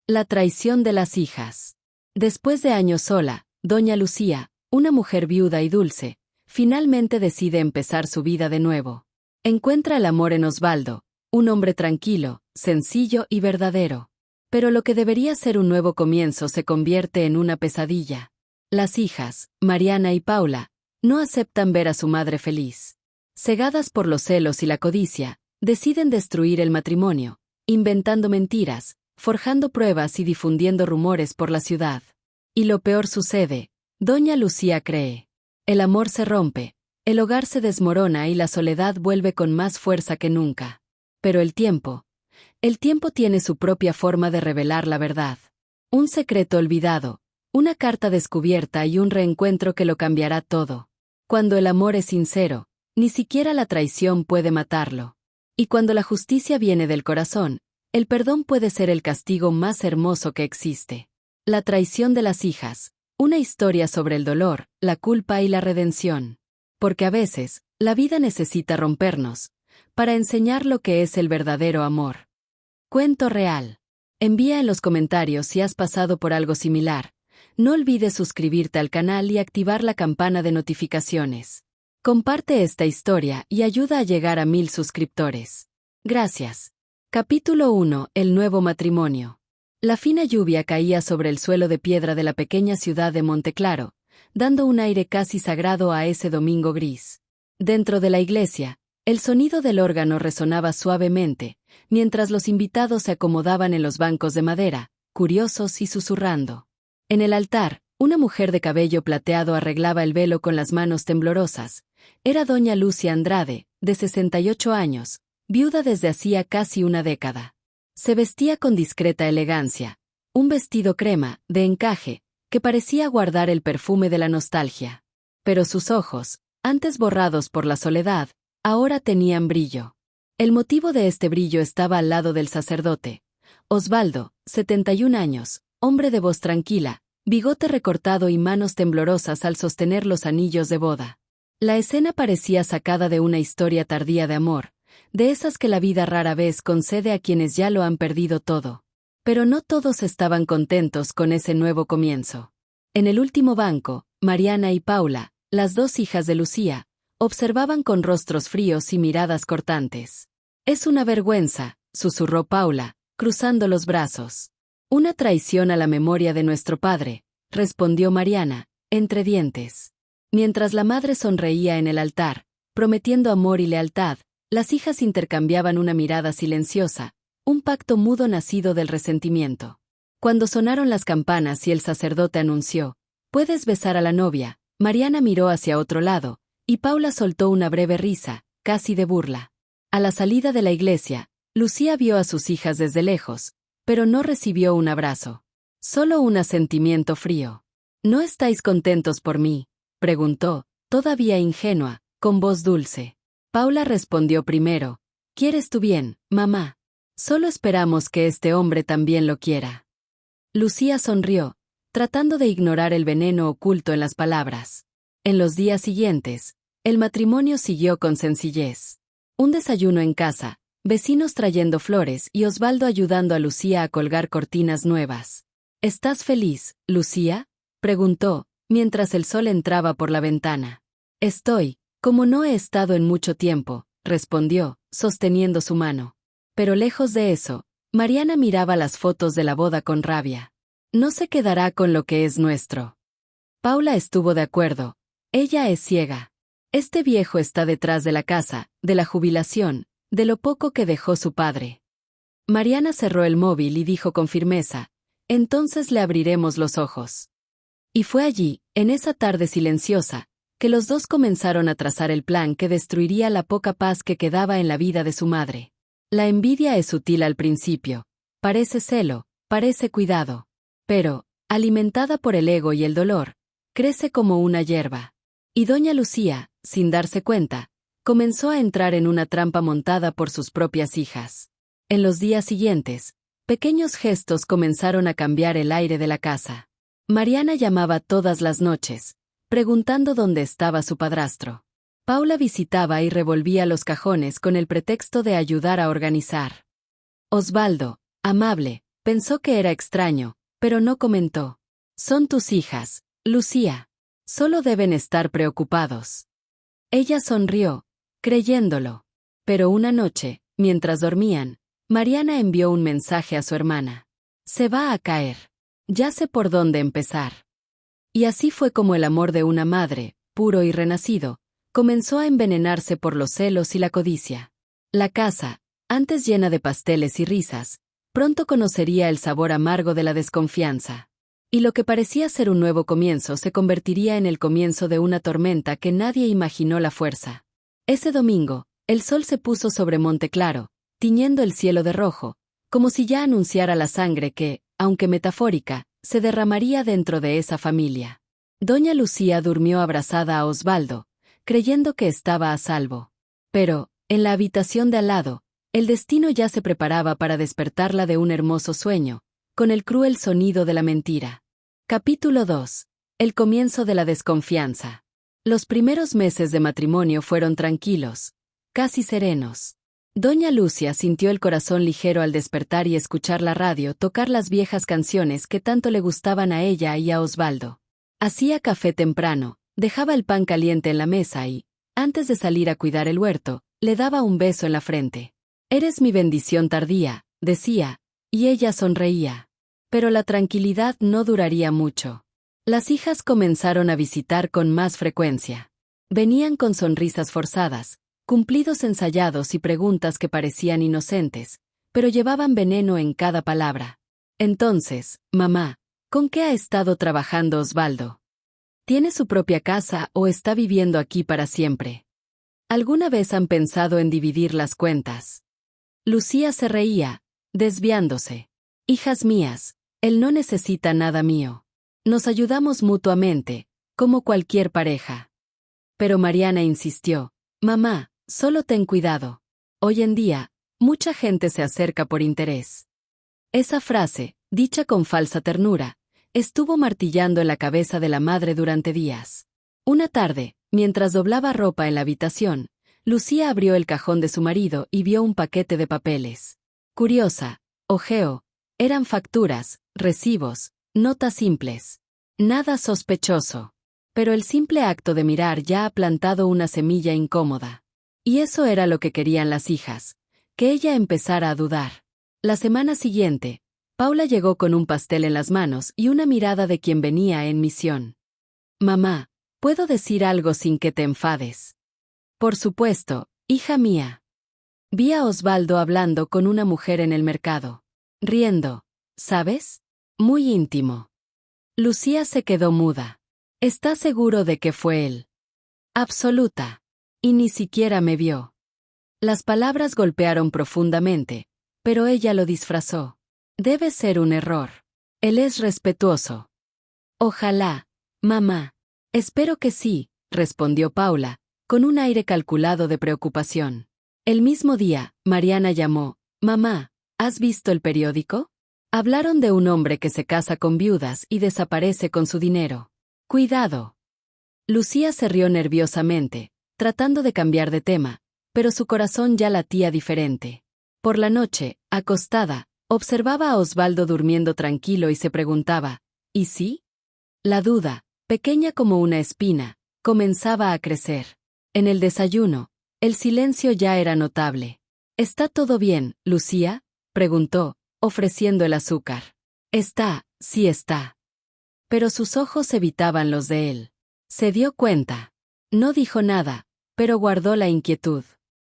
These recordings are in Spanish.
La traición de las hijas. Después de años sola, doña Lucía, una mujer viuda y dulce, finalmente decide empezar su vida de nuevo. Encuentra el amor en Osvaldo, un hombre tranquilo, sencillo y verdadero. Pero lo que debería ser un nuevo comienzo se convierte en una pesadilla. Las hijas, Mariana y Paula, no aceptan ver a su madre feliz. Cegadas por los celos y la codicia, deciden destruir el matrimonio, inventando mentiras, forjando pruebas y difundiendo rumores por la ciudad. Y lo peor sucede, doña Lucía cree. El amor se rompe, el hogar se desmorona y la soledad vuelve con más fuerza que nunca. Pero el tiempo tiene su propia forma de revelar la verdad. Un secreto olvidado, una carta descubierta y un reencuentro que lo cambiará todo. Cuando el amor es sincero, ni siquiera la traición puede matarlo. Y cuando la justicia viene del corazón, el perdón puede ser el castigo más hermoso que existe. La traición de las hijas, una historia sobre el dolor, la culpa y la redención. Porque a veces, la vida necesita rompernos, para enseñar lo que es el verdadero amor. Cuento real. Envía en los comentarios si has pasado por algo similar. No olvides suscribirte al canal y activar la campana de notificaciones. Comparte esta historia y ayuda a llegar a 1000 suscriptores. Gracias. Capítulo 1. El nuevo matrimonio. La fina lluvia caía sobre el suelo de piedra de la pequeña ciudad de Monteclaro, dando un aire casi sagrado a ese domingo gris. Dentro de la iglesia, el sonido del órgano resonaba suavemente, mientras los invitados se acomodaban en los bancos de madera, curiosos y susurrando. En el altar, una mujer de cabello plateado arreglaba el velo con las manos temblorosas. Era doña Lucia Andrade, de 68 años, viuda desde hacía casi una década. Se vestía con discreta elegancia, un vestido crema, de encaje, que parecía guardar el perfume de la nostalgia. Pero sus ojos, antes borrados por la soledad, ahora tenían brillo. El motivo de este brillo estaba al lado del sacerdote. Osvaldo, 71 años, hombre de voz tranquila, bigote recortado y manos temblorosas al sostener los anillos de boda. La escena parecía sacada de una historia tardía de amor, de esas que la vida rara vez concede a quienes ya lo han perdido todo. Pero no todos estaban contentos con ese nuevo comienzo. En el último banco, Mariana y Paula, las dos hijas de Lucía, observaban con rostros fríos y miradas cortantes. «Es una vergüenza», susurró Paula, cruzando los brazos. «Una traición a la memoria de nuestro padre», respondió Mariana, entre dientes. Mientras la madre sonreía en el altar, prometiendo amor y lealtad, las hijas intercambiaban una mirada silenciosa, un pacto mudo nacido del resentimiento. Cuando sonaron las campanas y el sacerdote anunció, «Puedes besar a la novia», Mariana miró hacia otro lado, y Paula soltó una breve risa, casi de burla. A la salida de la iglesia, Lucía vio a sus hijas desde lejos, pero no recibió un abrazo. Solo un asentimiento frío. «¿No estáis contentos por mí?», preguntó, todavía ingenua, con voz dulce. Paula respondió primero, «¿Quieres tu bien, mamá? Solo esperamos que este hombre también lo quiera». Lucía sonrió, tratando de ignorar el veneno oculto en las palabras. En los días siguientes, el matrimonio siguió con sencillez. Un desayuno en casa, vecinos trayendo flores y Osvaldo ayudando a Lucía a colgar cortinas nuevas. «¿Estás feliz, Lucía?», preguntó, mientras el sol entraba por la ventana. «Estoy, como no he estado en mucho tiempo», respondió, sosteniendo su mano. Pero lejos de eso, Mariana miraba las fotos de la boda con rabia. «No se quedará con lo que es nuestro». Paula estuvo de acuerdo. Ella es ciega. Este viejo está detrás de la casa, de la jubilación, de lo poco que dejó su padre. Mariana cerró el móvil y dijo con firmeza, «Entonces le abriremos los ojos». Y fue allí, en esa tarde silenciosa, que los dos comenzaron a trazar el plan que destruiría la poca paz que quedaba en la vida de su madre. La envidia es sutil al principio, parece celo, parece cuidado. Pero, alimentada por el ego y el dolor, crece como una hierba. Y doña Lucía, sin darse cuenta, comenzó a entrar en una trampa montada por sus propias hijas. En los días siguientes, pequeños gestos comenzaron a cambiar el aire de la casa. Mariana llamaba todas las noches, preguntando dónde estaba su padrastro. Paula visitaba y revolvía los cajones con el pretexto de ayudar a organizar. Osvaldo, amable, Pensó que era extraño, pero no comentó. Son tus hijas, Lucía. Solo deben estar preocupados. Ella sonrió, creyéndolo. Pero una noche, mientras dormían, Mariana envió un mensaje a su hermana. Se va a caer. Ya sé por dónde empezar. Y así fue como el amor de una madre, puro y renacido, comenzó a envenenarse por los celos y la codicia. La casa, antes llena de pasteles y risas, pronto conocería el sabor amargo de la desconfianza. Y lo que parecía ser un nuevo comienzo se convertiría en el comienzo de una tormenta que nadie imaginó la fuerza. Ese domingo, el sol se puso sobre Monte Claro, tiñendo el cielo de rojo, como si ya anunciara la sangre que, aunque metafórica, se derramaría dentro de esa familia. Doña Lucía durmió abrazada a Osvaldo, creyendo que estaba a salvo. Pero, en la habitación de al lado, el destino ya se preparaba para despertarla de un hermoso sueño, con el cruel sonido de la mentira. Capítulo 2. El comienzo de la desconfianza. Los primeros meses de matrimonio fueron tranquilos, casi serenos. Doña Lucia sintió el corazón ligero al despertar y escuchar la radio tocar las viejas canciones que tanto le gustaban a ella y a Osvaldo. Hacía café temprano, dejaba el pan caliente en la mesa y, antes de salir a cuidar el huerto, le daba un beso en la frente. «Eres mi bendición tardía», decía, y ella sonreía. Pero la tranquilidad no duraría mucho. Las hijas comenzaron a visitar con más frecuencia. Venían con sonrisas forzadas, cumplidos ensayados y preguntas que parecían inocentes, pero llevaban veneno en cada palabra. Entonces, mamá, ¿con qué ha estado trabajando Osvaldo? ¿Tiene su propia casa o está viviendo aquí para siempre? ¿Alguna vez han pensado en dividir las cuentas? Lucía se reía, desviándose. Hijas mías, él no necesita nada mío. Nos ayudamos mutuamente, como cualquier pareja. Pero Mariana insistió, mamá, solo ten cuidado. Hoy en día, mucha gente se acerca por interés. Esa frase, dicha con falsa ternura, estuvo martillando en la cabeza de la madre durante días. Una tarde, mientras doblaba ropa en la habitación, Lucía abrió el cajón de su marido y vio un paquete de papeles. Curiosa, ojeó, eran facturas, recibos, notas simples. Nada sospechoso. Pero el simple acto de mirar ya ha plantado una semilla incómoda. Y eso era lo que querían las hijas, que ella empezara a dudar. La semana siguiente, Paula llegó con un pastel en las manos y una mirada de quien venía en misión. Mamá, ¿puedo decir algo sin que te enfades? Por supuesto, hija mía. Vi a Osvaldo hablando con una mujer en el mercado. Riendo, ¿sabes? Muy íntimo. Lucía se quedó muda. ¿Estás seguro de que fue él? Absoluta. Y ni siquiera me vio. Las palabras golpearon profundamente, pero ella lo disfrazó. Debe ser un error. Él es respetuoso. Ojalá, mamá. Espero que sí, respondió Paula, con un aire calculado de preocupación. El mismo día, Mariana llamó. Mamá, ¿has visto el periódico? Hablaron de un hombre que se casa con viudas y desaparece con su dinero. Cuidado. Lucía se rió nerviosamente, tratando de cambiar de tema, pero su corazón ya latía diferente. Por la noche, acostada, observaba a Osvaldo durmiendo tranquilo y se preguntaba, ¿y sí? La duda, pequeña como una espina, comenzaba a crecer. En el desayuno, el silencio ya era notable. ¿Está todo bien, Lucía?, preguntó, ofreciendo el azúcar. Sí está. Pero sus ojos evitaban los de él. Se dio cuenta. No dijo nada, pero guardó la inquietud.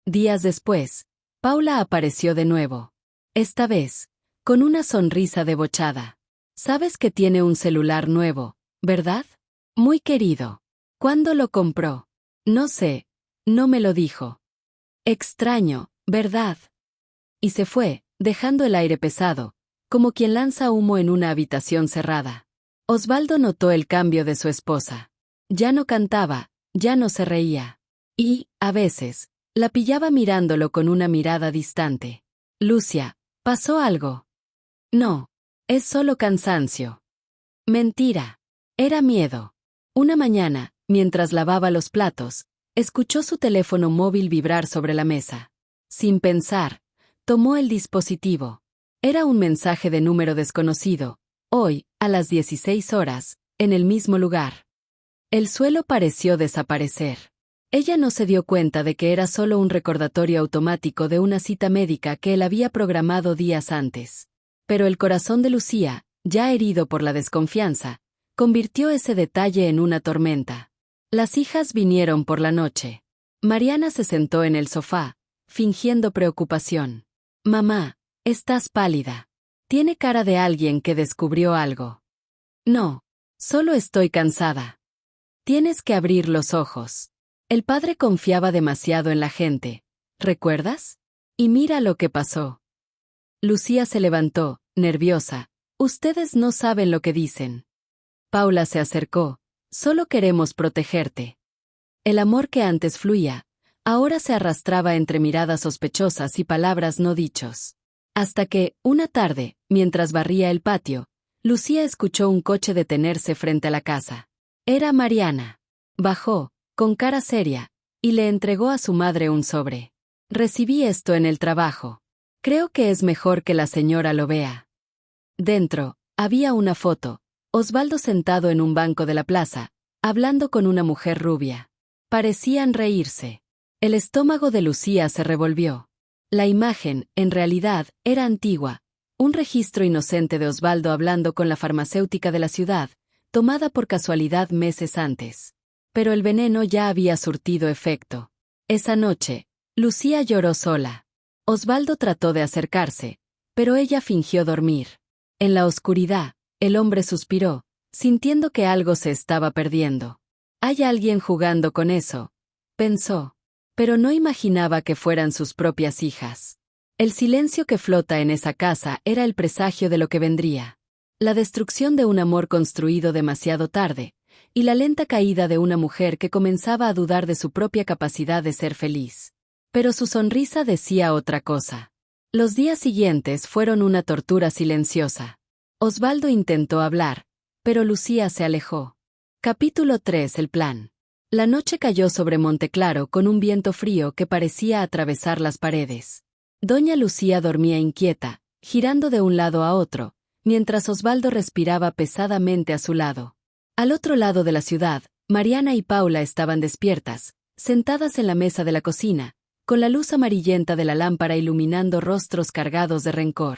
Días después, Paula apareció de nuevo. Esta vez, con una sonrisa debochada. Sabes que tiene un celular nuevo, ¿verdad? Muy querido. ¿Cuándo lo compró? No sé, no me lo dijo. Extraño, ¿verdad? Y se fue, dejando el aire pesado, como quien lanza humo en una habitación cerrada. Osvaldo notó el cambio de su esposa. Ya no cantaba, ya no se reía. Y, a veces, la pillaba mirándolo con una mirada distante. Lucia, ¿pasó algo? No, es solo cansancio. Mentira. Era miedo. Una mañana, mientras lavaba los platos, escuchó su teléfono móvil vibrar sobre la mesa. Sin pensar, tomó el dispositivo. Era un mensaje de número desconocido. Hoy, a las 16 horas, en el mismo lugar. El suelo pareció desaparecer. Ella no se dio cuenta de que era solo un recordatorio automático de una cita médica que él había programado días antes. Pero el corazón de Lucía, ya herido por la desconfianza, convirtió ese detalle en una tormenta. Las hijas vinieron por la noche. Mariana se sentó en el sofá, fingiendo preocupación. «Mamá, estás pálida. Tiene cara de alguien que descubrió algo». «No, solo estoy cansada». «Tienes que abrir los ojos». El padre confiaba demasiado en la gente. ¿Recuerdas? Y mira lo que pasó. Lucía se levantó, nerviosa. Ustedes no saben lo que dicen. Paula se acercó. Solo queremos protegerte. El amor que antes fluía, ahora se arrastraba entre miradas sospechosas y palabras no dichos. Hasta que, una tarde, mientras barría el patio, Lucía escuchó un coche detenerse frente a la casa. Era Mariana. Bajó, con cara seria, y le entregó a su madre un sobre. «Recibí esto en el trabajo. Creo que es mejor que la señora lo vea». Dentro, había una foto. Osvaldo sentado en un banco de la plaza, hablando con una mujer rubia. Parecían reírse. El estómago de Lucía se revolvió. La imagen, en realidad, era antigua. Un registro inocente de Osvaldo hablando con la farmacéutica de la ciudad, tomada por casualidad meses antes. Pero el veneno ya había surtido efecto. Esa noche, Lucía lloró sola. Osvaldo trató de acercarse, pero ella fingió dormir. En la oscuridad, el hombre suspiró, sintiendo que algo se estaba perdiendo. «Hay alguien jugando con eso», pensó. Pero no imaginaba que fueran sus propias hijas. El silencio que flota en esa casa era el presagio de lo que vendría. La destrucción de un amor construido demasiado tarde, y la lenta caída de una mujer que comenzaba a dudar de su propia capacidad de ser feliz. Pero su sonrisa decía otra cosa. Los días siguientes fueron una tortura silenciosa. Osvaldo intentó hablar, pero Lucía se alejó. Capítulo 3. El plan. La noche cayó sobre Monteclaro con un viento frío que parecía atravesar las paredes. Doña Lucía dormía inquieta, girando de un lado a otro, mientras Osvaldo respiraba pesadamente a su lado. Al otro lado de la ciudad, Mariana y Paula estaban despiertas, sentadas en la mesa de la cocina, con la luz amarillenta de la lámpara iluminando rostros cargados de rencor.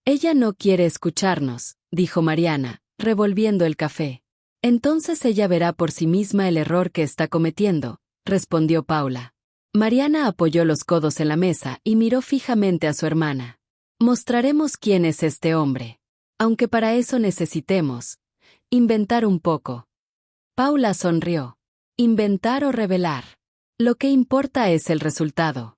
«Ella no quiere escucharnos», dijo Mariana, revolviendo el café. «Entonces ella verá por sí misma el error que está cometiendo», respondió Paula. Mariana apoyó los codos en la mesa y miró fijamente a su hermana. «Mostraremos quién es este hombre. Aunque para eso necesitemos inventar un poco». Paula sonrió. «¿Inventar o revelar? Lo que importa es el resultado».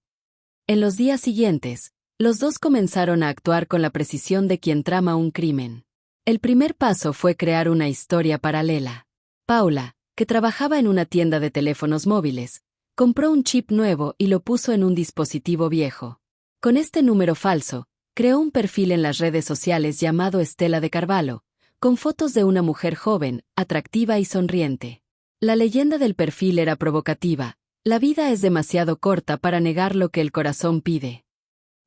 En los días siguientes, los dos comenzaron a actuar con la precisión de quien trama un crimen. El primer paso fue crear una historia paralela. Paula, que trabajaba en una tienda de teléfonos móviles, compró un chip nuevo y lo puso en un dispositivo viejo. Con este número falso, creó un perfil en las redes sociales llamado Estela de Carvalho, con fotos de una mujer joven, atractiva y sonriente. La leyenda del perfil era provocativa: «La vida es demasiado corta para negar lo que el corazón pide».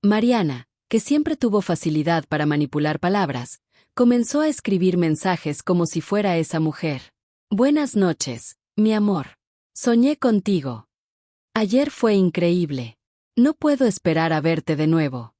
Mariana, que siempre tuvo facilidad para manipular palabras, comenzó a escribir mensajes como si fuera esa mujer. «Buenas noches, mi amor. Soñé contigo. Ayer fue increíble. No puedo esperar a verte de nuevo».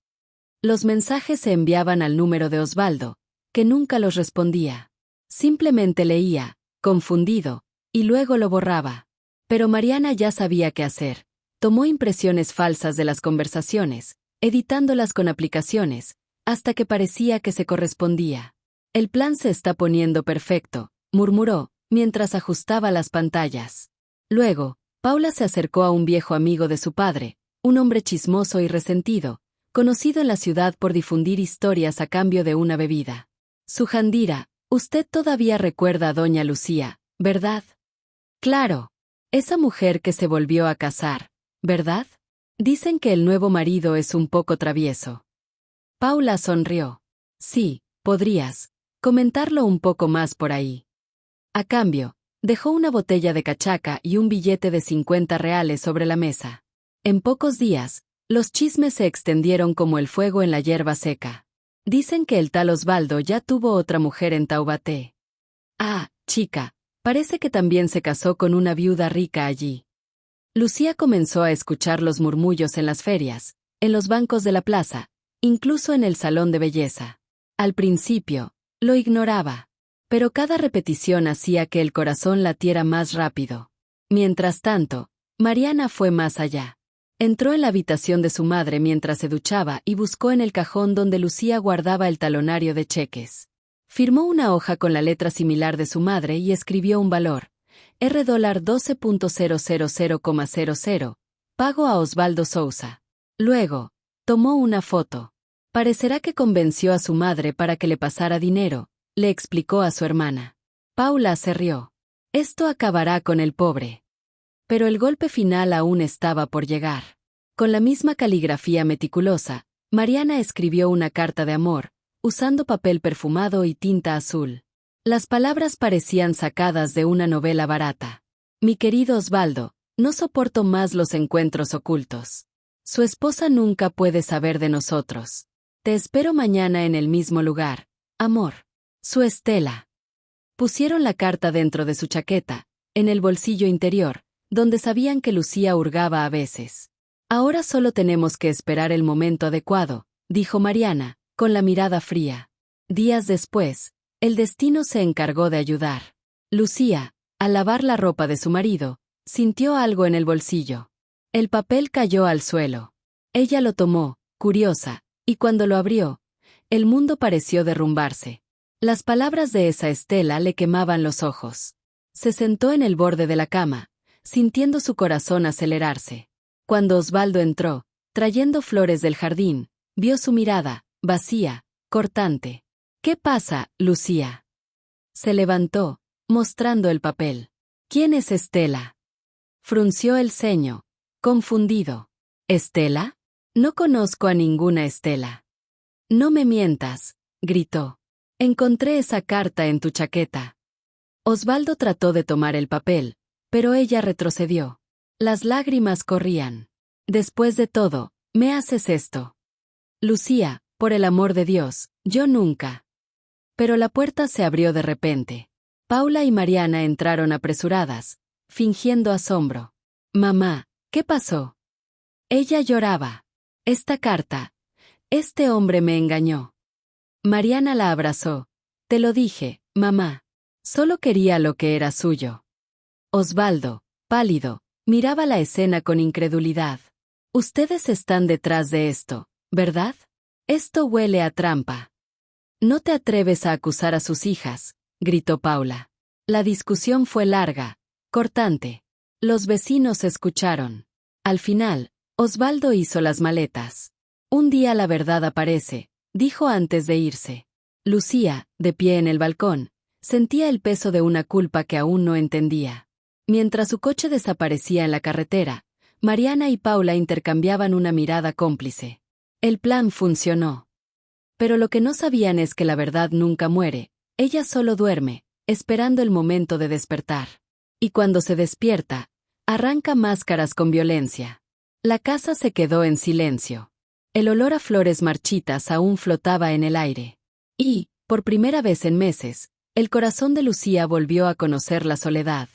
Los mensajes se enviaban al número de Osvaldo, que nunca los respondía. Simplemente leía, confundido, y luego lo borraba. Pero Mariana ya sabía qué hacer. Tomó impresiones falsas de las conversaciones, editándolas con aplicaciones, hasta que parecía que se correspondía. «El plan se está poniendo perfecto», murmuró, mientras ajustaba las pantallas. Luego, Paula se acercó a un viejo amigo de su padre, un hombre chismoso y resentido, conocido en la ciudad por difundir historias a cambio de una bebida. «Sujandira, usted todavía recuerda a doña Lucía, ¿verdad?» «Claro. Esa mujer que se volvió a casar, ¿verdad? Dicen que el nuevo marido es un poco travieso». Paula sonrió. «Sí, podrías comentarlo un poco más por ahí». A cambio, dejó una botella de cachaca y un billete de 50 reales sobre la mesa. En pocos días, los chismes se extendieron como el fuego en la hierba seca. Dicen que el tal Osvaldo ya tuvo otra mujer en Taubaté. Ah, chica, parece que también se casó con una viuda rica allí. Lucía comenzó a escuchar los murmullos en las ferias, en los bancos de la plaza, incluso en el salón de belleza. Al principio, lo ignoraba, pero cada repetición hacía que el corazón latiera más rápido. Mientras tanto, Mariana fue más allá. Entró en la habitación de su madre mientras se duchaba y buscó en el cajón donde Lucía guardaba el talonario de cheques. Firmó una hoja con la letra similar de su madre y escribió un valor. $12.000,00, pago a Osvaldo Sousa. Luego, tomó una foto. Parecerá que convenció a su madre para que le pasara dinero, le explicó a su hermana. Paula se rió. Esto acabará con el pobre. Pero el golpe final aún estaba por llegar. Con la misma caligrafía meticulosa, Mariana escribió una carta de amor, usando papel perfumado y tinta azul. Las palabras parecían sacadas de una novela barata. Mi querido Osvaldo, no soporto más los encuentros ocultos. Su esposa nunca puede saber de nosotros. Te espero mañana en el mismo lugar, amor. Su Estela. Pusieron la carta dentro de su chaqueta, en el bolsillo interior, donde sabían que Lucía hurgaba a veces. Ahora solo tenemos que esperar el momento adecuado, dijo Mariana, con la mirada fría. Días después, el destino se encargó de ayudar. Lucía, al lavar la ropa de su marido, sintió algo en el bolsillo. El papel cayó al suelo. Ella lo tomó, curiosa, y cuando lo abrió, el mundo pareció derrumbarse. Las palabras de esa Estela le quemaban los ojos. Se sentó en el borde de la cama, sintiendo su corazón acelerarse. Cuando Osvaldo entró, trayendo flores del jardín, vio su mirada, vacía, cortante. ¿Qué pasa, Lucía? Se levantó, mostrando el papel. ¿Quién es Estela? Frunció el ceño, confundido. ¿Estela? No conozco a ninguna Estela. No me mientas, gritó. Encontré esa carta en tu chaqueta. Osvaldo trató de tomar el papel, pero ella retrocedió. Las lágrimas corrían. Después de todo, ¿me haces esto? Lucía, por el amor de Dios, yo nunca. Pero la puerta se abrió de repente. Paula y Mariana entraron apresuradas, fingiendo asombro. Mamá, ¿qué pasó? Ella lloraba. Esta carta. Este hombre me engañó. Mariana la abrazó. Te lo dije, mamá. Solo quería lo que era suyo. Osvaldo, pálido, miraba la escena con incredulidad. Ustedes están detrás de esto, ¿verdad? Esto huele a trampa. No te atreves a acusar a sus hijas, gritó Paula. La discusión fue larga, cortante. Los vecinos escucharon. Al final, Osvaldo hizo las maletas. Un día la verdad aparece, dijo antes de irse. Lucía, de pie en el balcón, sentía el peso de una culpa que aún no entendía. Mientras su coche desaparecía en la carretera, Mariana y Paula intercambiaban una mirada cómplice. El plan funcionó. Pero lo que no sabían es que la verdad nunca muere, ella solo duerme, esperando el momento de despertar. Y cuando se despierta, arranca máscaras con violencia. La casa se quedó en silencio. El olor a flores marchitas aún flotaba en el aire. Y, por primera vez en meses, el corazón de Lucía volvió a conocer la soledad.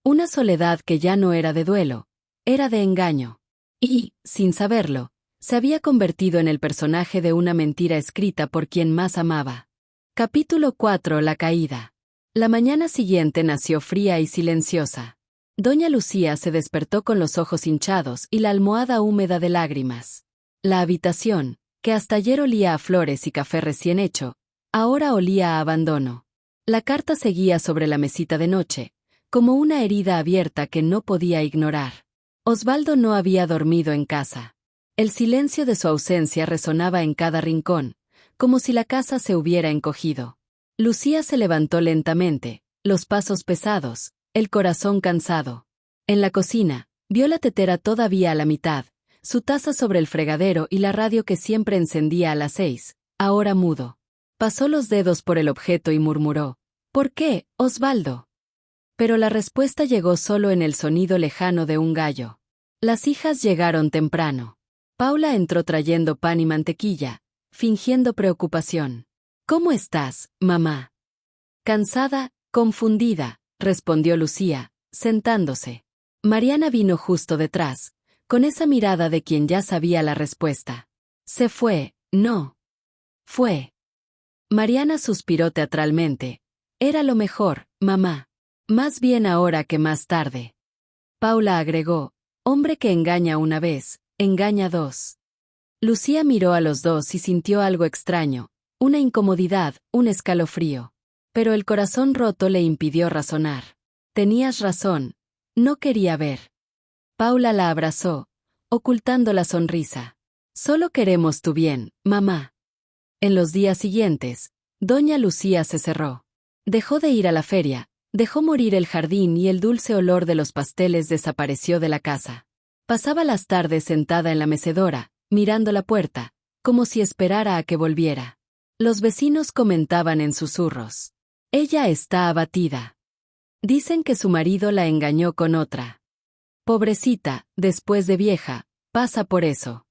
Una soledad que ya no era de duelo, era de engaño. Y, sin saberlo, se había convertido en el personaje de una mentira escrita por quien más amaba. Capítulo 4. La caída. La mañana siguiente nació fría y silenciosa. Doña Lucía se despertó con los ojos hinchados y la almohada húmeda de lágrimas. La habitación, que hasta ayer olía a flores y café recién hecho, ahora olía a abandono. La carta seguía sobre la mesita de noche, como una herida abierta que no podía ignorar. Osvaldo no había dormido en casa. El silencio de su ausencia resonaba en cada rincón, como si la casa se hubiera encogido. Lucía se levantó lentamente, los pasos pesados, el corazón cansado. En la cocina, vio la tetera todavía a la mitad, su taza sobre el fregadero y la radio que siempre encendía a las 6, ahora mudo. Pasó los dedos por el objeto y murmuró: ¿Por qué, Osvaldo? Pero la respuesta llegó solo en el sonido lejano de un gallo. Las hijas llegaron temprano. Paula entró trayendo pan y mantequilla, fingiendo preocupación. ¿Cómo estás, mamá? Cansada, confundida, respondió Lucía, sentándose. Mariana vino justo detrás, con esa mirada de quien ya sabía la respuesta. Se fue, no. Fue. Mariana suspiró teatralmente. Era lo mejor, mamá. Más bien ahora que más tarde. Paula agregó, hombre que engaña una vez, engaña dos. Lucía miró a los dos y sintió algo extraño, una incomodidad, un escalofrío. Pero el corazón roto le impidió razonar. Tenías razón, no quería ver. Paula la abrazó, ocultando la sonrisa. Solo queremos tu bien, mamá. En los días siguientes, doña Lucía se cerró. Dejó de ir a la feria, dejó morir el jardín y el dulce olor de los pasteles desapareció de la casa. Pasaba las tardes sentada en la mecedora, mirando la puerta, como si esperara a que volviera. Los vecinos comentaban en susurros. Ella está abatida. Dicen que su marido la engañó con otra. Pobrecita, después de vieja, pasa por eso.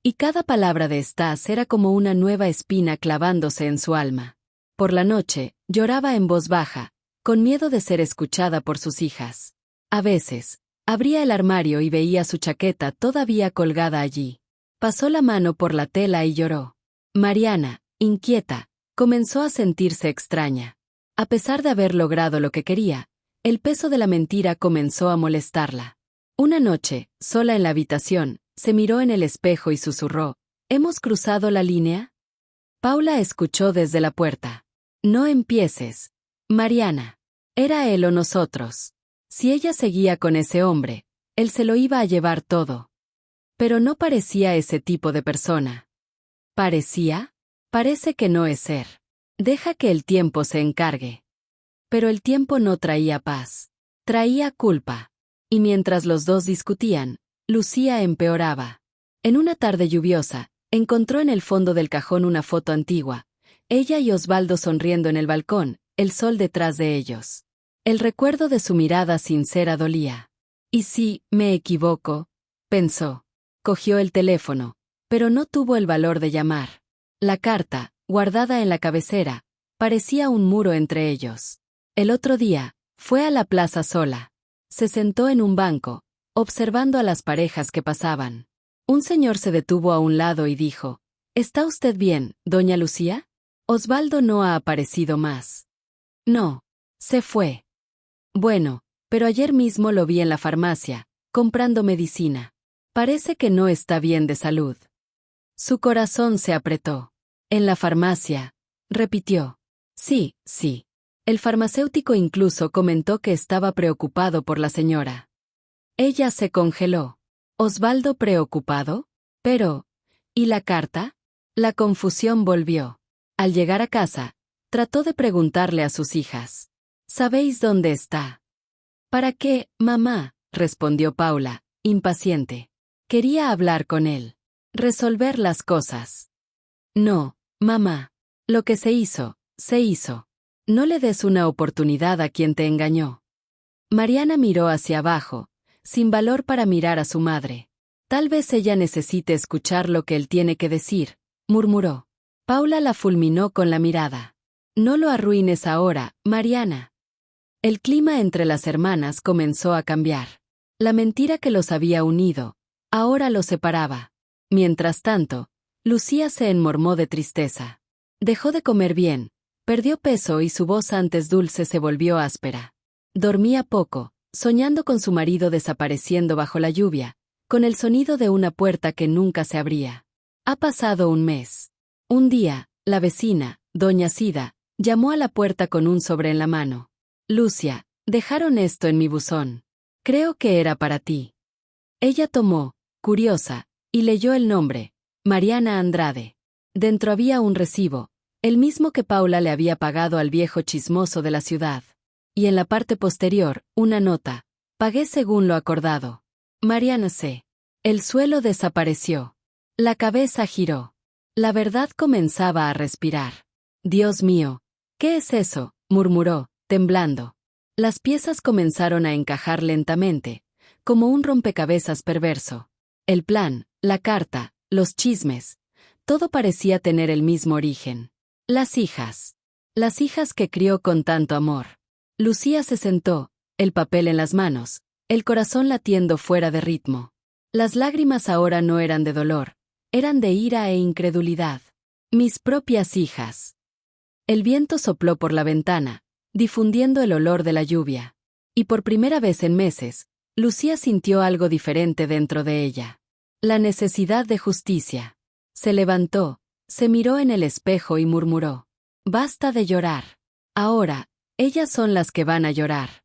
Y cada palabra de estas era como una nueva espina clavándose en su alma. Por la noche, lloraba en voz baja, con miedo de ser escuchada por sus hijas. A veces, abría el armario y veía su chaqueta todavía colgada allí. Pasó la mano por la tela y lloró. Mariana, inquieta, comenzó a sentirse extraña. A pesar de haber logrado lo que quería, el peso de la mentira comenzó a molestarla. Una noche, sola en la habitación, se miró en el espejo y susurró, ¿hemos cruzado la línea? Paula escuchó desde la puerta. No empieces. Mariana. Era él o nosotros. Si ella seguía con ese hombre, él se lo iba a llevar todo. Pero no parecía ese tipo de persona. ¿Parecía? Parece que no es ser. Deja que el tiempo se encargue. Pero el tiempo no traía paz. Traía culpa. Y mientras los dos discutían, Lucía empeoraba. En una tarde lluviosa, encontró en el fondo del cajón una foto antigua. Ella y Osvaldo sonriendo en el balcón, el sol detrás de ellos. El recuerdo de su mirada sincera dolía. ¿Y si me equivoco? Pensó. Cogió el teléfono, pero no tuvo el valor de llamar. La carta, guardada en la cabecera, parecía un muro entre ellos. El otro día, fue a la plaza sola. Se sentó en un banco, observando a las parejas que pasaban. Un señor se detuvo a un lado y dijo, ¿está usted bien, doña Lucía? Osvaldo no ha aparecido más. No, se fue. Bueno, pero ayer mismo lo vi en la farmacia, comprando medicina. Parece que no está bien de salud. Su corazón se apretó. En la farmacia, repitió. Sí, sí. El farmacéutico incluso comentó que estaba preocupado por la señora. Ella se congeló. ¿Osvaldo preocupado? Pero, ¿y la carta? La confusión volvió. Al llegar a casa, trató de preguntarle a sus hijas. ¿Sabéis dónde está? ¿Para qué, mamá? Respondió Paula, impaciente. Quería hablar con él. Resolver las cosas. No, mamá. Lo que se hizo, se hizo. No le des una oportunidad a quien te engañó. Mariana miró hacia abajo, sin valor para mirar a su madre. Tal vez ella necesite escuchar lo que él tiene que decir, murmuró. Paula la fulminó con la mirada. No lo arruines ahora, Mariana. El clima entre las hermanas comenzó a cambiar. La mentira que los había unido, ahora los separaba. Mientras tanto, Lucía se enmormó de tristeza. Dejó de comer bien, perdió peso y su voz antes dulce se volvió áspera. Dormía poco, soñando con su marido desapareciendo bajo la lluvia, con el sonido de una puerta que nunca se abría. Ha pasado un mes. Un día, la vecina, doña Sida, llamó a la puerta con un sobre en la mano. Lucia, dejaron esto en mi buzón. Creo que era para ti. Ella tomó, curiosa, y leyó el nombre, Mariana Andrade. Dentro había un recibo, el mismo que Paula le había pagado al viejo chismoso de la ciudad. Y en la parte posterior, una nota, pagué según lo acordado. Mariana C. El suelo desapareció. La cabeza giró. La verdad comenzaba a respirar. Dios mío, ¿qué es eso?, murmuró, temblando. Las piezas comenzaron a encajar lentamente, como un rompecabezas perverso. El plan, la carta, los chismes, Todo parecía tener el mismo origen. Las hijas. Las hijas que crió con tanto amor. Lucía se sentó, el papel en las manos, el corazón latiendo fuera de ritmo. Las lágrimas ahora no eran de dolor, eran de ira e incredulidad. Mis propias hijas. El viento sopló por la ventana, difundiendo el olor de la lluvia. Y por primera vez en meses, Lucía sintió algo diferente dentro de ella. La necesidad de justicia. Se levantó, se miró en el espejo y murmuró: «Basta de llorar. Ahora, ellas son las que van a llorar».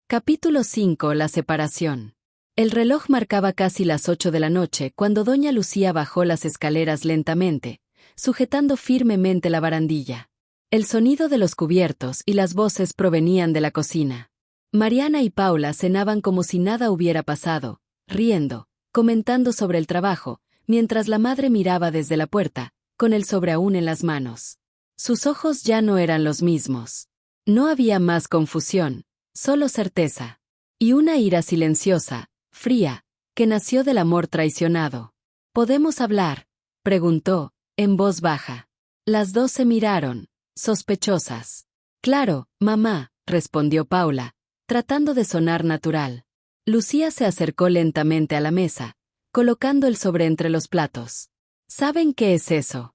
Capítulo 5. La separación. El reloj marcaba casi las 8 de la noche cuando doña Lucía bajó las escaleras lentamente, sujetando firmemente la barandilla. El sonido de los cubiertos y las voces provenían de la cocina. Mariana y Paula cenaban como si nada hubiera pasado, riendo, comentando sobre el trabajo, mientras la madre miraba desde la puerta, con el sobre aún en las manos. Sus ojos ya no eran los mismos. No había más confusión, solo certeza. Y una ira silenciosa, fría, que nació del amor traicionado. «¿Podemos hablar?», preguntó, en voz baja. Las dos se miraron, sospechosas. «Claro, mamá», respondió Paula, tratando de sonar natural. Lucía se acercó lentamente a la mesa, colocando el sobre entre los platos. «¿Saben qué es eso?».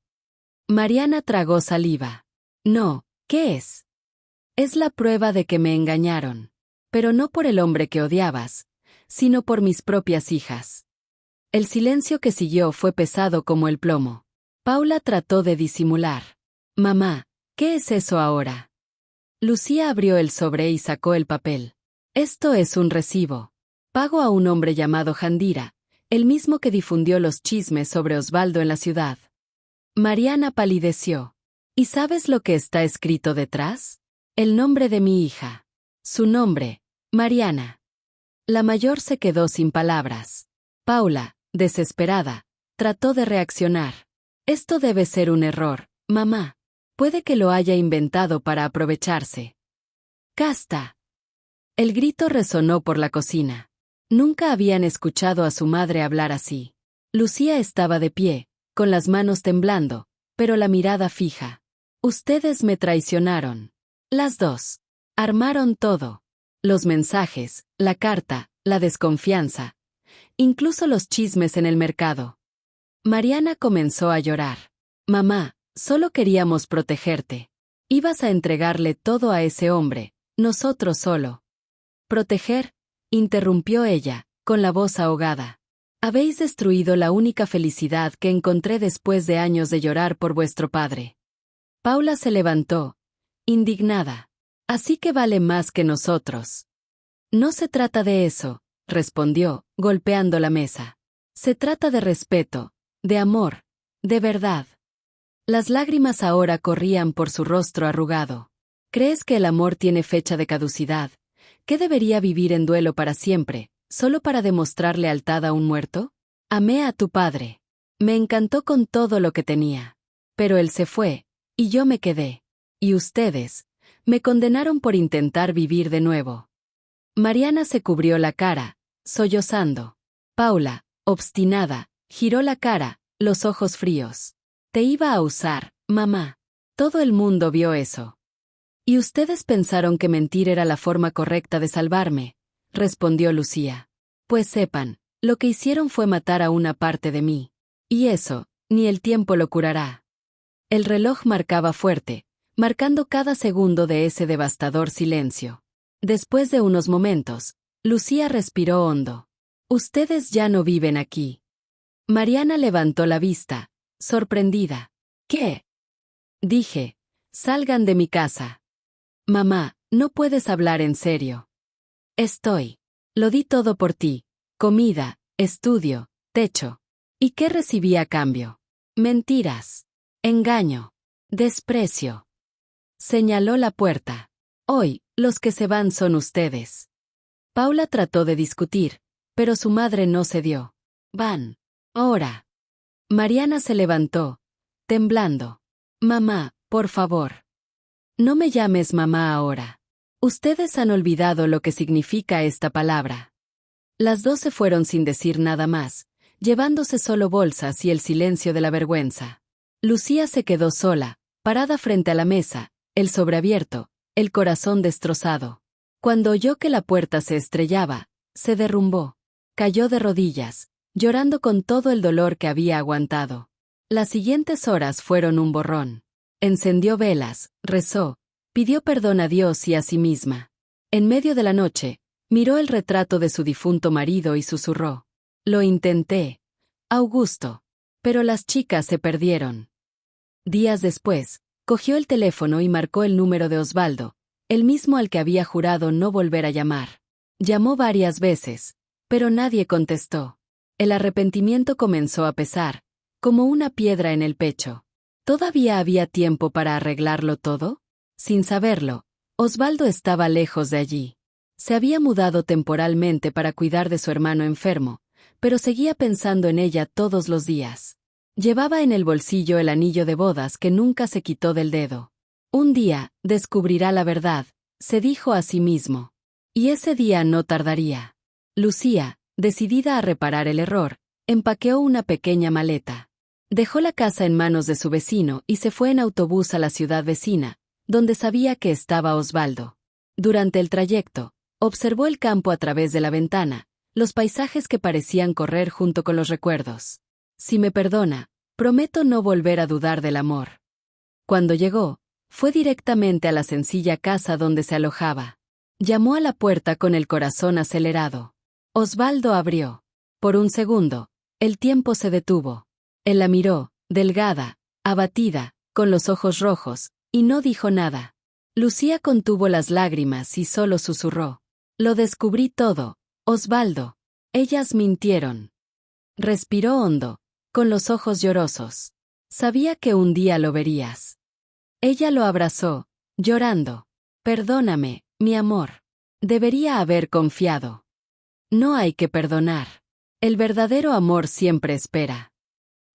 Mariana tragó saliva. «No, ¿qué es?». «Es la prueba de que me engañaron. Pero no por el hombre que odiabas, sino por mis propias hijas». El silencio que siguió fue pesado como el plomo. Paula trató de disimular. «Mamá, ¿qué es eso ahora?». Lucía abrió el sobre y sacó el papel. «Esto es un recibo. Pago a un hombre llamado Jandira, el mismo que difundió los chismes sobre Osvaldo en la ciudad». Mariana palideció. «¿Y sabes lo que está escrito detrás? El nombre de mi hija. Su nombre, Mariana». La mayor se quedó sin palabras. Paula, desesperada, trató de reaccionar. «Esto debe ser un error, mamá. Puede que lo haya inventado para aprovecharse». «¡Casta!». El grito resonó por la cocina. Nunca habían escuchado a su madre hablar así. Lucía estaba de pie, con las manos temblando, pero la mirada fija. «Ustedes me traicionaron. Las dos. Armaron todo. Los mensajes, la carta, la desconfianza. Incluso los chismes en el mercado». Mariana comenzó a llorar. «Mamá, solo queríamos protegerte. Ibas a entregarle todo a ese hombre, nosotros solo». «¿Proteger?», interrumpió ella, con la voz ahogada. «Habéis destruido la única felicidad que encontré después de años de llorar por vuestro padre». Paula se levantó, indignada. «Así que vale más que nosotros». «No se trata de eso», respondió, golpeando la mesa. «Se trata de respeto, de amor, de verdad». Las lágrimas ahora corrían por su rostro arrugado. «¿Crees que el amor tiene fecha de caducidad? ¿Que debería vivir en duelo para siempre, solo para demostrar lealtad a un muerto? Amé a tu padre. Me encantó con todo lo que tenía. Pero él se fue, y yo me quedé. Y ustedes me condenaron por intentar vivir de nuevo». Mariana se cubrió la cara, sollozando. Paula, obstinada, giró la cara, los ojos fríos. «Te iba a usar, mamá. Todo el mundo vio eso». «Y ustedes pensaron que mentir era la forma correcta de salvarme», respondió Lucía. «Pues sepan, lo que hicieron fue matar a una parte de mí. Y eso, ni el tiempo lo curará». El reloj marcaba fuerte, marcando cada segundo de ese devastador silencio. Después de unos momentos, Lucía respiró hondo. «Ustedes ya no viven aquí». Mariana levantó la vista, sorprendida. «¿Qué?». Dije: «Salgan de mi casa». «Mamá, no puedes hablar en serio». Lo di todo por ti. Comida, estudio, techo. ¿Y qué recibí a cambio? Mentiras. Engaño. Desprecio». Señaló la puerta. «Hoy, los que se van son ustedes». Paula trató de discutir, pero su madre no cedió. «Van. Ahora». Mariana se levantó, temblando. «Mamá, por favor. No me llames mamá ahora. Ustedes han olvidado lo que significa esta palabra». Las dos se fueron sin decir nada más, llevándose solo bolsas y el silencio de la vergüenza. Lucía se quedó sola, parada frente a la mesa, el sobre abierto, el corazón destrozado. Cuando oyó que la puerta se estrellaba, se derrumbó. Cayó de rodillas, llorando con todo el dolor que había aguantado. Las siguientes horas fueron un borrón. Encendió velas, rezó, pidió perdón a Dios y a sí misma. En medio de la noche, miró el retrato de su difunto marido y susurró: «Lo intenté, Augusto». Pero las chicas se perdieron. Días después, cogió el teléfono y marcó el número de Osvaldo, el mismo al que había jurado no volver a llamar. Llamó varias veces, pero nadie contestó. El arrepentimiento comenzó a pesar, como una piedra en el pecho. ¿Todavía había tiempo para arreglarlo todo? Sin saberlo, Osvaldo estaba lejos de allí. Se había mudado temporalmente para cuidar de su hermano enfermo, pero seguía pensando en ella todos los días. Llevaba en el bolsillo el anillo de bodas que nunca se quitó del dedo. Un día, descubrirá la verdad, se dijo a sí mismo. Y ese día no tardaría. Lucía, decidida a reparar el error, empaqueó una pequeña maleta. Dejó la casa en manos de su vecino y se fue en autobús a la ciudad vecina, donde sabía que estaba Osvaldo. Durante el trayecto, observó el campo a través de la ventana, los paisajes que parecían correr junto con los recuerdos. Si me perdona, prometo no volver a dudar del amor. Cuando llegó, fue directamente a la sencilla casa donde se alojaba. Llamó a la puerta con el corazón acelerado. Osvaldo abrió. Por un segundo, el tiempo se detuvo. Él la miró, delgada, abatida, con los ojos rojos, y no dijo nada. Lucía contuvo las lágrimas y solo susurró: «Lo descubrí todo, Osvaldo. Ellas mintieron». Respiró hondo, con los ojos llorosos. Sabía que un día lo verías. Ella lo abrazó, llorando. «Perdóname, mi amor. Debería haber confiado». No hay que perdonar. El verdadero amor siempre espera.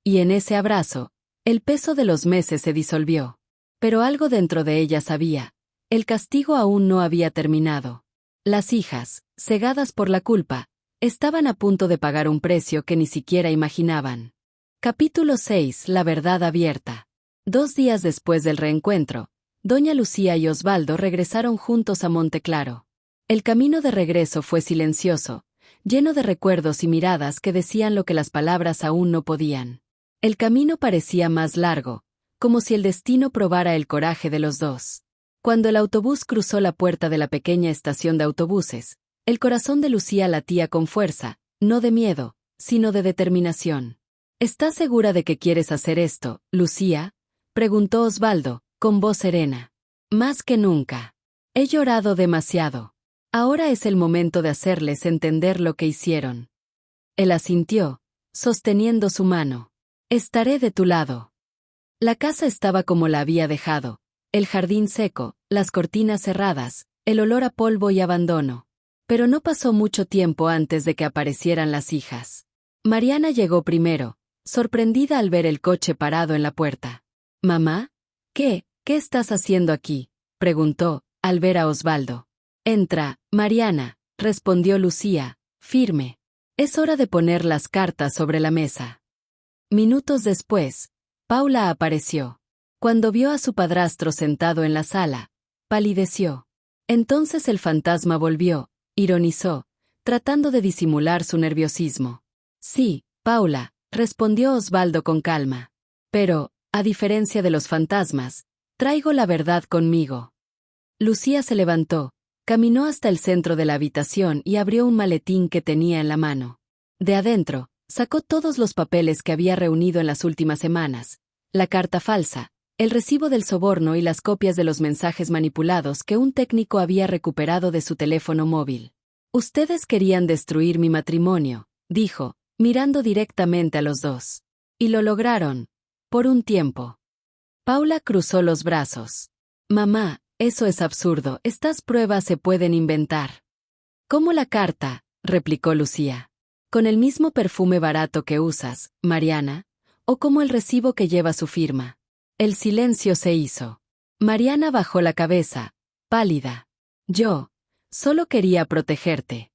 Y en ese abrazo, el peso de los meses se disolvió. Pero algo dentro de ella sabía: el castigo aún no había terminado. Las hijas, cegadas por la culpa, estaban a punto de pagar un precio que ni siquiera imaginaban. Capítulo 6. La verdad abierta. 2 días después del reencuentro, doña Lucía y Osvaldo regresaron juntos a Monteclaro. El camino de regreso fue silencioso, lleno de recuerdos y miradas que decían lo que las palabras aún no podían. El camino parecía más largo, como si el destino probara el coraje de los dos. Cuando el autobús cruzó la puerta de la pequeña estación de autobuses, el corazón de Lucía latía con fuerza, no de miedo, sino de determinación. ¿Estás segura de que quieres hacer esto, Lucía?, preguntó Osvaldo, con voz serena. Más que nunca. He llorado demasiado. Ahora es el momento de hacerles entender lo que hicieron. Él asintió, sosteniendo su mano. Estaré de tu lado. La casa estaba como la había dejado, el jardín seco, las cortinas cerradas, el olor a polvo y abandono. Pero no pasó mucho tiempo antes de que aparecieran las hijas. Mariana llegó primero, sorprendida al ver el coche parado en la puerta. «Mamá, ¿qué estás haciendo aquí?», preguntó, al ver a Osvaldo. «Entra, Mariana», respondió Lucía, firme. «Es hora de poner las cartas sobre la mesa». Minutos después, Paula apareció. Cuando vio a su padrastro sentado en la sala, palideció. Entonces el fantasma volvió, ironizó, tratando de disimular su nerviosismo. «Sí, Paula», respondió Osvaldo con calma. «Pero, a diferencia de los fantasmas, traigo la verdad conmigo». Lucía se levantó, caminó hasta el centro de la habitación y abrió un maletín que tenía en la mano. De adentro, sacó todos los papeles que había reunido en las últimas semanas: la carta falsa, el recibo del soborno y las copias de los mensajes manipulados que un técnico había recuperado de su teléfono móvil. «Ustedes querían destruir mi matrimonio», dijo, mirando directamente a los dos. «Y lo lograron, por un tiempo». Paula cruzó los brazos. «Mamá, eso es absurdo, estas pruebas se pueden inventar». «¿Cómo la carta?», replicó Lucía. «¿Con el mismo perfume barato que usas, Mariana? ¿O como el recibo que lleva su firma?». El silencio se hizo. Mariana bajó la cabeza, pálida. «Yo solo quería protegerte».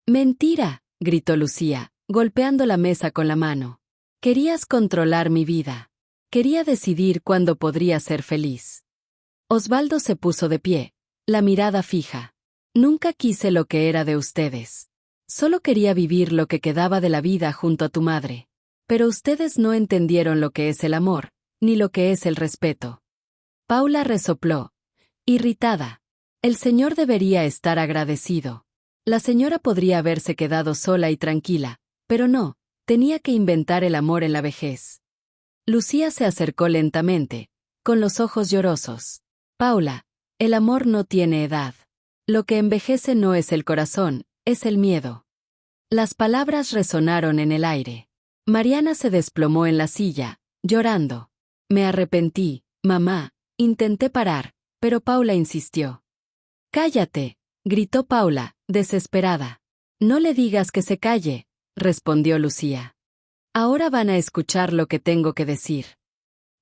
«Mentira», gritó Lucía, golpeando la mesa con la mano. Querías controlar mi vida. Quería decidir cuándo podría ser feliz. Osvaldo se puso de pie, la mirada fija. Nunca quise lo que era de ustedes. Solo quería vivir lo que quedaba de la vida junto a tu madre. Pero ustedes no entendieron lo que es el amor, ni lo que es el respeto. Paula resopló, irritada. El señor debería estar agradecido. La señora podría haberse quedado sola y tranquila, pero no, tenía que inventar el amor en la vejez. Lucía se acercó lentamente, con los ojos llorosos. Paula, el amor no tiene edad. Lo que envejece no es el corazón, es el miedo. Las palabras resonaron en el aire. Mariana se desplomó en la silla, llorando. Me arrepentí, mamá, intenté parar, pero Paula insistió. Cállate, gritó Paula, desesperada. No le digas que se calle, respondió Lucía. Ahora van a escuchar lo que tengo que decir.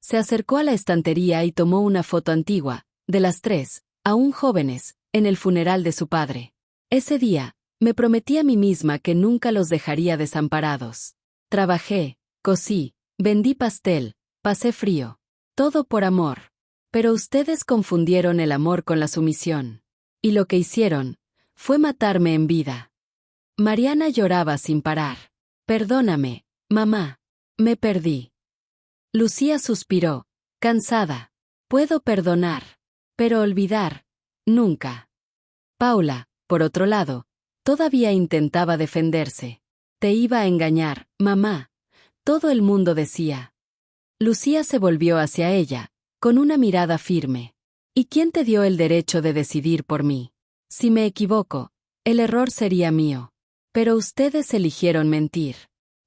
Se acercó a la estantería y tomó una foto antigua, de las tres, aún jóvenes, en el funeral de su padre. Ese día, me prometí a mí misma que nunca los dejaría desamparados. Trabajé, cosí, vendí pastel, pasé frío. Todo por amor. Pero ustedes confundieron el amor con la sumisión. Y lo que hicieron fue matarme en vida. Mariana lloraba sin parar. Perdóname, mamá. Me perdí. Lucía suspiró, cansada. Puedo perdonar. Pero olvidar, nunca. Paula, por otro lado, todavía intentaba defenderse. Te iba a engañar, mamá. Todo el mundo decía. Lucía se volvió hacia ella, con una mirada firme. ¿Y quién te dio el derecho de decidir por mí? Si me equivoco, el error sería mío. Pero ustedes eligieron mentir.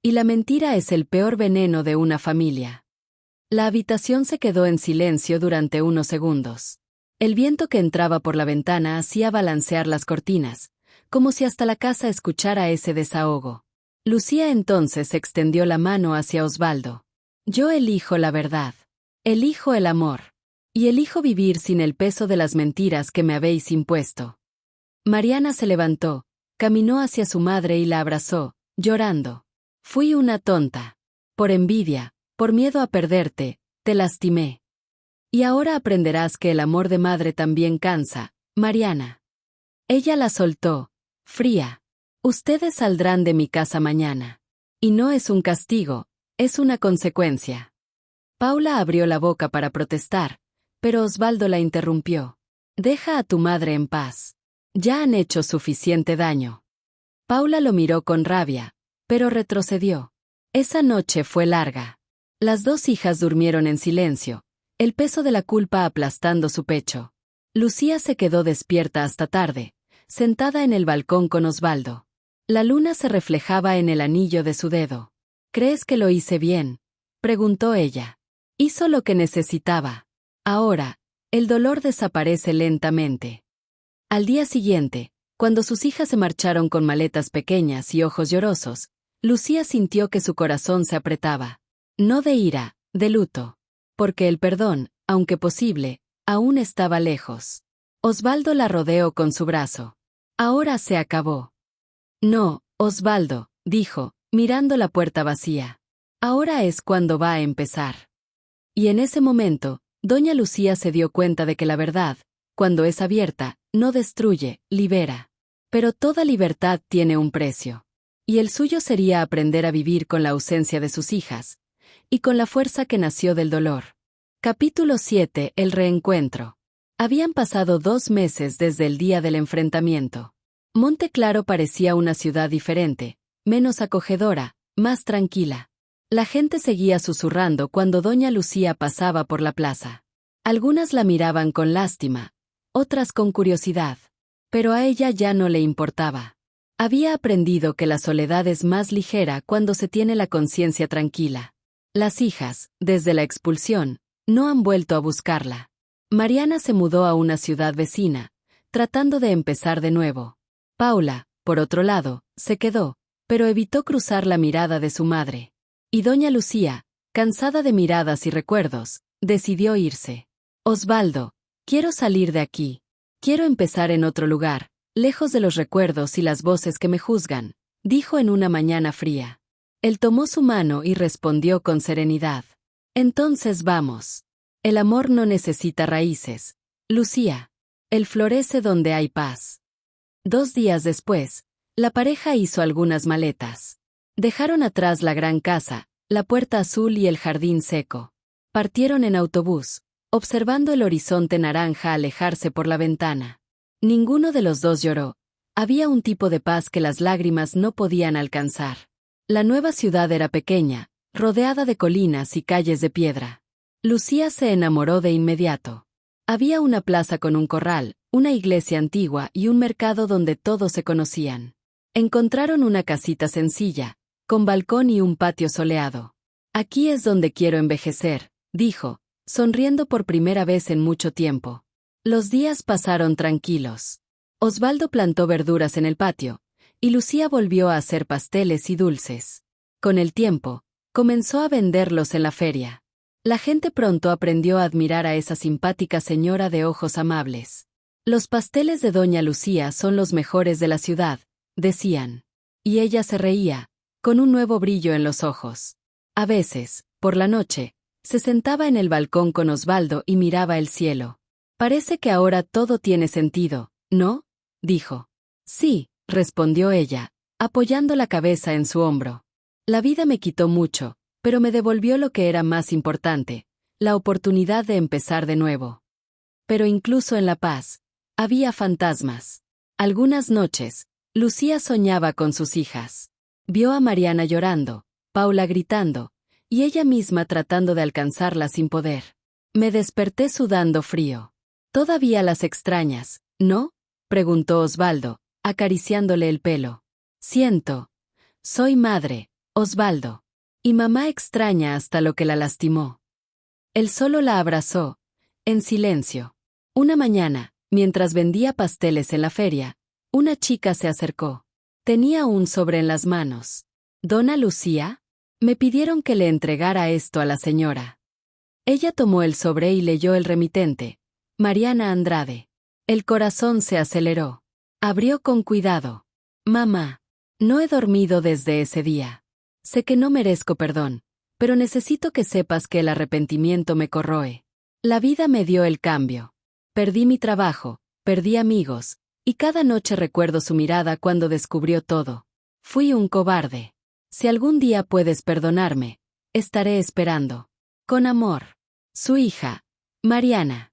Y la mentira es el peor veneno de una familia. La habitación se quedó en silencio durante unos segundos. El viento que entraba por la ventana hacía balancear las cortinas, como si hasta la casa escuchara ese desahogo. Lucía entonces extendió la mano hacia Osvaldo. Yo elijo la verdad. Elijo el amor. Y elijo vivir sin el peso de las mentiras que me habéis impuesto. Mariana se levantó, caminó hacia su madre y la abrazó, llorando. Fui una tonta. Por envidia, por miedo a perderte, te lastimé. Y ahora aprenderás que el amor de madre también cansa, Mariana. Ella la soltó, fría. Ustedes saldrán de mi casa mañana. Y no es un castigo, es una consecuencia. Paula abrió la boca para protestar, pero Osvaldo la interrumpió. Deja a tu madre en paz. Ya han hecho suficiente daño. Paula lo miró con rabia, pero retrocedió. Esa noche fue larga. Las dos hijas durmieron en silencio, el peso de la culpa aplastando su pecho. Lucía se quedó despierta hasta tarde, sentada en el balcón con Osvaldo. La luna se reflejaba en el anillo de su dedo. ¿Crees que lo hice bien?, preguntó ella. Hizo lo que necesitaba. Ahora, el dolor desaparece lentamente. Al día siguiente, cuando sus hijas se marcharon con maletas pequeñas y ojos llorosos, Lucía sintió que su corazón se apretaba. No de ira, de luto. Porque el perdón, aunque posible, aún estaba lejos. Osvaldo la rodeó con su brazo. Ahora se acabó. No, Osvaldo, dijo, mirando la puerta vacía. Ahora es cuando va a empezar. Y en ese momento, doña Lucía se dio cuenta de que la verdad, cuando es abierta, no destruye, libera. Pero toda libertad tiene un precio. Y el suyo sería aprender a vivir con la ausencia de sus hijas, y con la fuerza que nació del dolor. Capítulo 7. El reencuentro. Habían pasado 2 meses desde el día del enfrentamiento. Monte Claro parecía una ciudad diferente, menos acogedora, más tranquila. La gente seguía susurrando cuando doña Lucía pasaba por la plaza. Algunas la miraban con lástima, otras con curiosidad. Pero a ella ya no le importaba. Había aprendido que la soledad es más ligera cuando se tiene la conciencia tranquila. Las hijas, desde la expulsión, no han vuelto a buscarla. Mariana se mudó a una ciudad vecina, tratando de empezar de nuevo. Paula, por otro lado, se quedó, pero evitó cruzar la mirada de su madre. Y doña Lucía, cansada de miradas y recuerdos, decidió irse. Osvaldo, quiero salir de aquí. Quiero empezar en otro lugar, lejos de los recuerdos y las voces que me juzgan, dijo en una mañana fría. Él tomó su mano y respondió con serenidad. Entonces vamos. El amor no necesita raíces, Lucía. Él florece donde hay paz. 2 días después, la pareja hizo algunas maletas. Dejaron atrás la gran casa, la puerta azul y el jardín seco. Partieron en autobús, observando el horizonte naranja alejarse por la ventana. Ninguno de los dos lloró. Había un tipo de paz que las lágrimas no podían alcanzar. La nueva ciudad era pequeña, rodeada de colinas y calles de piedra. Lucía se enamoró de inmediato. Había una plaza con un corral, una iglesia antigua y un mercado donde todos se conocían. Encontraron una casita sencilla, con balcón y un patio soleado. Aquí es donde quiero envejecer, dijo, sonriendo por primera vez en mucho tiempo. Los días pasaron tranquilos. Osvaldo plantó verduras en el patio, y Lucía volvió a hacer pasteles y dulces. Con el tiempo, comenzó a venderlos en la feria. La gente pronto aprendió a admirar a esa simpática señora de ojos amables. Los pasteles de doña Lucía son los mejores de la ciudad, decían. Y ella se reía, con un nuevo brillo en los ojos. A veces, por la noche, se sentaba en el balcón con Osvaldo y miraba el cielo. Parece que ahora todo tiene sentido, ¿no? Dijo. Sí, respondió ella, apoyando la cabeza en su hombro. La vida me quitó mucho, pero me devolvió lo que era más importante, la oportunidad de empezar de nuevo. Pero incluso en la paz, había fantasmas. Algunas noches, Lucía soñaba con sus hijas. Vio a Mariana llorando, Paula gritando, y ella misma tratando de alcanzarla sin poder. Me desperté sudando frío. ¿Todavía las extrañas, no? Preguntó Osvaldo, acariciándole el pelo. Siento. Soy madre, Osvaldo. Y mamá extraña hasta lo que la lastimó. Él solo la abrazó, en silencio. Una mañana, mientras vendía pasteles en la feria, una chica se acercó. Tenía un sobre en las manos. ¿Dona Lucía? Me pidieron que le entregara esto a la señora. Ella tomó el sobre y leyó el remitente. Mariana Andrade. El corazón se aceleró. Abrió con cuidado. Mamá. No he dormido desde ese día. Sé que no merezco perdón, pero necesito que sepas que el arrepentimiento me corroe. La vida me dio el cambio. Perdí mi trabajo, perdí amigos, y cada noche recuerdo su mirada cuando descubrió todo. Fui un cobarde. Si algún día puedes perdonarme, estaré esperando. Con amor. Su hija, Mariana.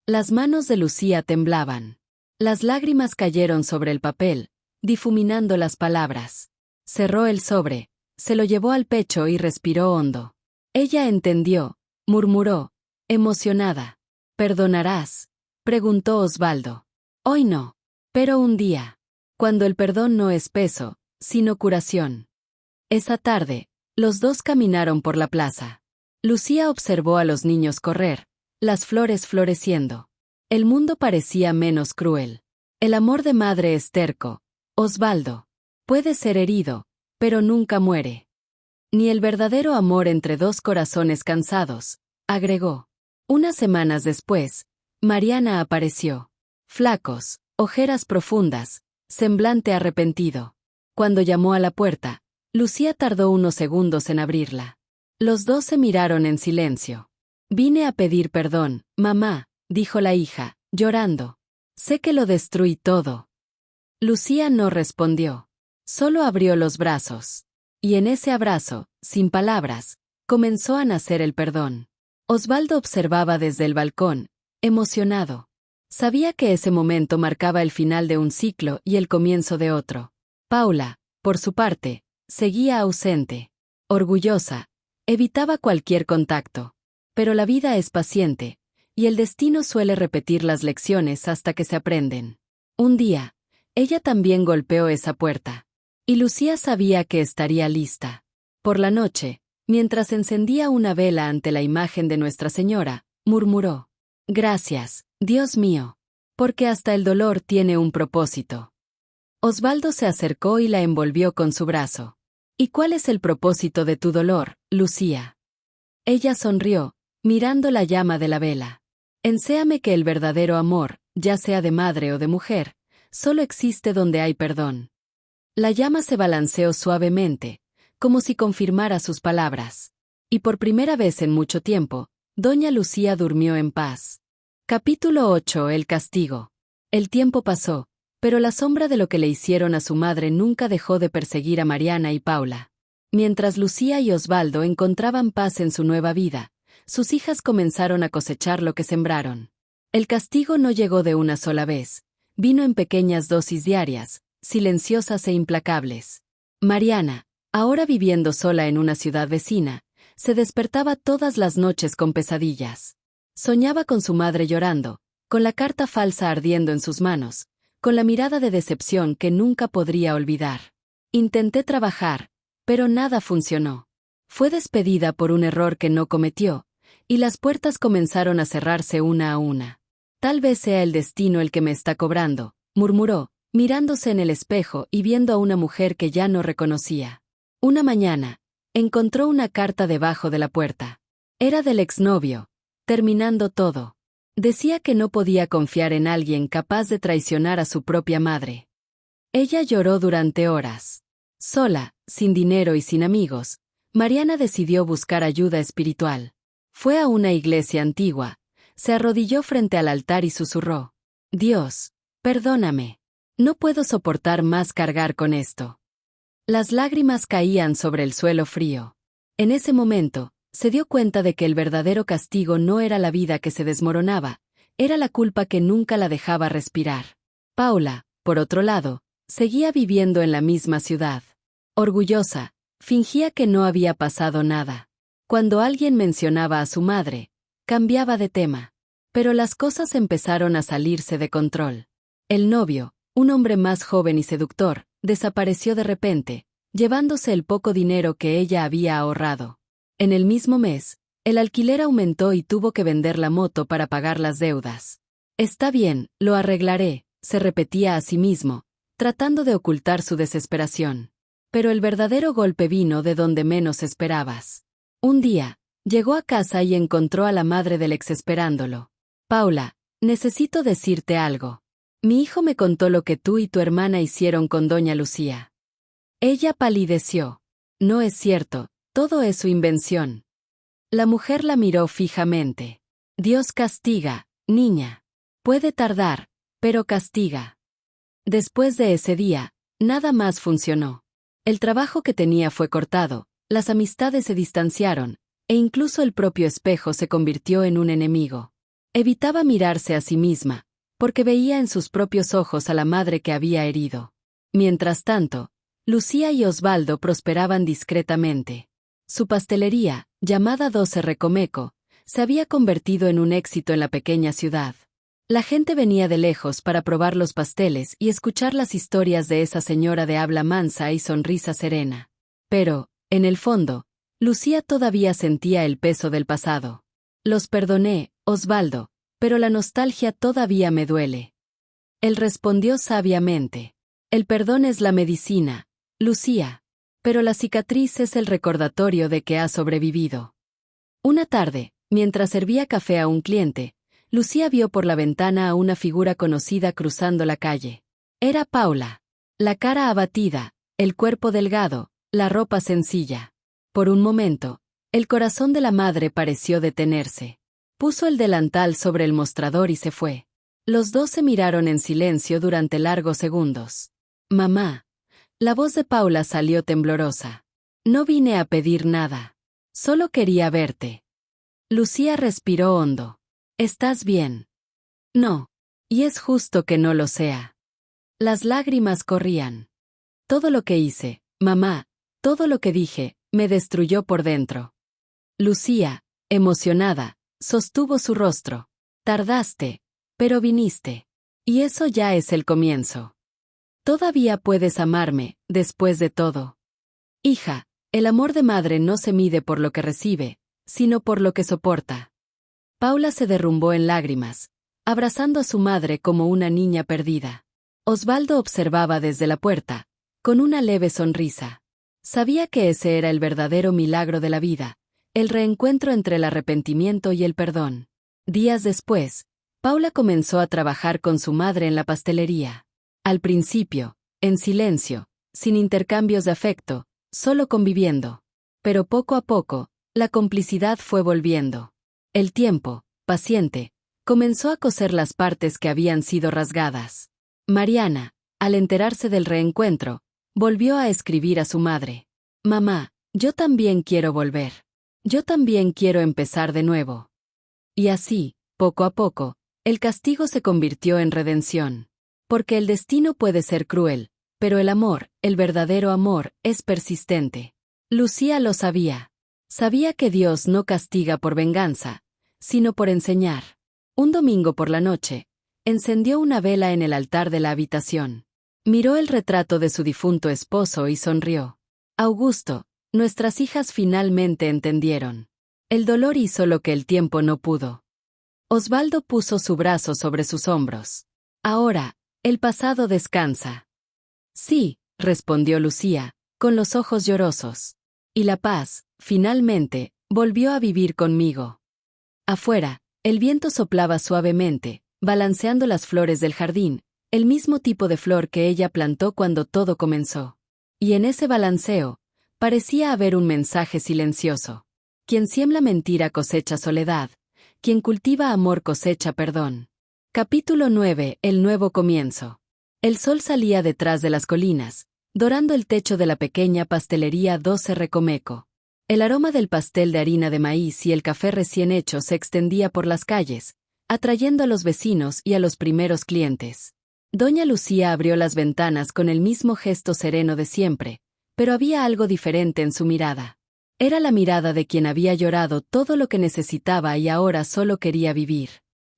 Las manos de Lucía temblaban. Las lágrimas cayeron sobre el papel, difuminando las palabras. Cerró el sobre, se lo llevó al pecho y respiró hondo. Ella entendió, murmuró, emocionada. ¿Perdonarás?, preguntó Osvaldo. Hoy no, pero un día. Cuando el perdón no es peso, sino curación. Esa tarde, los dos caminaron por la plaza. Lucía observó a los niños correr, las flores floreciendo. El mundo parecía menos cruel. El amor de madre es terco, Osvaldo. Puede ser herido, pero nunca muere. Ni el verdadero amor entre dos corazones cansados, agregó. Unas semanas después, Mariana apareció. Flacos, ojeras profundas, semblante arrepentido. Cuando llamó a la puerta, Lucía tardó unos segundos en abrirla. Los dos se miraron en silencio. Vine a pedir perdón, mamá, dijo la hija, llorando. Sé que lo destruí todo. Lucía no respondió. Solo abrió los brazos. Y en ese abrazo, sin palabras, comenzó a nacer el perdón. Osvaldo observaba desde el balcón, emocionado. Sabía que ese momento marcaba el final de un ciclo y el comienzo de otro. Paula, por su parte, seguía ausente. Orgullosa, evitaba cualquier contacto. Pero la vida es paciente, y el destino suele repetir las lecciones hasta que se aprenden. Un día, ella también golpeó esa puerta. Y Lucía sabía que estaría lista. Por la noche, mientras encendía una vela ante la imagen de Nuestra Señora, murmuró. Gracias, Dios mío. Porque hasta el dolor tiene un propósito. Osvaldo se acercó y la envolvió con su brazo. ¿Y cuál es el propósito de tu dolor, Lucía? Ella sonrió, mirando la llama de la vela. Enséame que el verdadero amor, ya sea de madre o de mujer, solo existe donde hay perdón. La llama se balanceó suavemente, como si confirmara sus palabras. Y por primera vez en mucho tiempo, doña Lucía durmió en paz. Capítulo 8. El castigo. El tiempo pasó, pero la sombra de lo que le hicieron a su madre nunca dejó de perseguir a Mariana y Paula. Mientras Lucía y Osvaldo encontraban paz en su nueva vida, sus hijas comenzaron a cosechar lo que sembraron. El castigo no llegó de una sola vez, vino en pequeñas dosis diarias, silenciosas e implacables. Mariana, ahora viviendo sola en una ciudad vecina, se despertaba todas las noches con pesadillas. Soñaba con su madre llorando, con la carta falsa ardiendo en sus manos, con la mirada de decepción que nunca podría olvidar. Intenté trabajar, pero nada funcionó. Fue despedida por un error que no cometió, y las puertas comenzaron a cerrarse una a una. Tal vez sea el destino el que me está cobrando, murmuró, mirándose en el espejo y viendo a una mujer que ya no reconocía. Una mañana, encontró una carta debajo de la puerta. Era del exnovio, terminando todo. Decía que no podía confiar en alguien capaz de traicionar a su propia madre. Ella lloró durante horas. Sola, sin dinero y sin amigos, Mariana decidió buscar ayuda espiritual. Fue a una iglesia antigua, se arrodilló frente al altar y susurró: Dios, perdóname. No puedo soportar más cargar con esto. Las lágrimas caían sobre el suelo frío. En ese momento, se dio cuenta de que el verdadero castigo no era la vida que se desmoronaba, era la culpa que nunca la dejaba respirar. Paula, por otro lado, seguía viviendo en la misma ciudad. Orgullosa, fingía que no había pasado nada. Cuando alguien mencionaba a su madre, cambiaba de tema. Pero las cosas empezaron a salirse de control. El novio, un hombre más joven y seductor, desapareció de repente, llevándose el poco dinero que ella había ahorrado. En el mismo mes, el alquiler aumentó y tuvo que vender la moto para pagar las deudas. Está bien, lo arreglaré, se repetía a sí mismo, tratando de ocultar su desesperación. Pero el verdadero golpe vino de donde menos esperabas. Un día, llegó a casa y encontró a la madre del ex esperándolo. Paula, necesito decirte algo. Mi hijo me contó lo que tú y tu hermana hicieron con doña Lucía. Ella palideció. No es cierto, todo es su invención. La mujer la miró fijamente. Dios castiga, niña. Puede tardar, pero castiga. Después de ese día, nada más funcionó. El trabajo que tenía fue cortado, las amistades se distanciaron, e incluso el propio espejo se convirtió en un enemigo. Evitaba mirarse a sí misma, porque veía en sus propios ojos a la madre que había herido. Mientras tanto, Lucía y Osvaldo prosperaban discretamente. Su pastelería, llamada 12 Recomeco, se había convertido en un éxito en la pequeña ciudad. La gente venía de lejos para probar los pasteles y escuchar las historias de esa señora de habla mansa y sonrisa serena. Pero, en el fondo, Lucía todavía sentía el peso del pasado. Los perdoné, Osvaldo, pero la nostalgia todavía me duele. Él respondió sabiamente. El perdón es la medicina, Lucía, pero la cicatriz es el recordatorio de que ha sobrevivido. Una tarde, mientras servía café a un cliente, Lucía vio por la ventana a una figura conocida cruzando la calle. Era Paula. La cara abatida, el cuerpo delgado, la ropa sencilla. Por un momento, el corazón de la madre pareció detenerse. Puso el delantal sobre el mostrador y se fue. Los dos se miraron en silencio durante largos segundos. Mamá. La voz de Paula salió temblorosa. No vine a pedir nada. Solo quería verte. Lucía respiró hondo. ¿Estás bien? No. Y es justo que no lo sea. Las lágrimas corrían. Todo lo que hice, mamá, todo lo que dije, me destruyó por dentro. Lucía, emocionada, sostuvo su rostro. Tardaste, pero viniste. Y eso ya es el comienzo. Todavía puedes amarme, después de todo. Hija, el amor de madre no se mide por lo que recibe, sino por lo que soporta. Paula se derrumbó en lágrimas, abrazando a su madre como una niña perdida. Osvaldo observaba desde la puerta, con una leve sonrisa. Sabía que ese era el verdadero milagro de la vida, el reencuentro entre el arrepentimiento y el perdón. Días después, Paula comenzó a trabajar con su madre en la pastelería. Al principio, en silencio, sin intercambios de afecto, solo conviviendo. Pero poco a poco, la complicidad fue volviendo. El tiempo, paciente, comenzó a coser las partes que habían sido rasgadas. Mariana, al enterarse del reencuentro, volvió a escribir a su madre. «Mamá, yo también quiero volver. Yo también quiero empezar de nuevo». Y así, poco a poco, el castigo se convirtió en redención. Porque el destino puede ser cruel, pero el amor, el verdadero amor, es persistente. Lucía lo sabía. Sabía que Dios no castiga por venganza, sino por enseñar. Un domingo por la noche, encendió una vela en el altar de la habitación. Miró el retrato de su difunto esposo y sonrió. Augusto, nuestras hijas finalmente entendieron. El dolor hizo lo que el tiempo no pudo. Osvaldo puso su brazo sobre sus hombros. Ahora, el pasado descansa. Sí, respondió Lucía, con los ojos llorosos. Y la paz, finalmente, volvió a vivir conmigo. Afuera, el viento soplaba suavemente, balanceando las flores del jardín, el mismo tipo de flor que ella plantó cuando todo comenzó. Y en ese balanceo, parecía haber un mensaje silencioso. Quien siembra mentira cosecha soledad, quien cultiva amor cosecha perdón. Capítulo 9. El nuevo comienzo. El sol salía detrás de las colinas, dorando el techo de la pequeña pastelería 12 Recomeco. El aroma del pastel de harina de maíz y el café recién hecho se extendía por las calles, atrayendo a los vecinos y a los primeros clientes. Doña Lucía abrió las ventanas con el mismo gesto sereno de siempre, pero había algo diferente en su mirada. Era la mirada de quien había llorado todo lo que necesitaba y ahora solo quería vivir.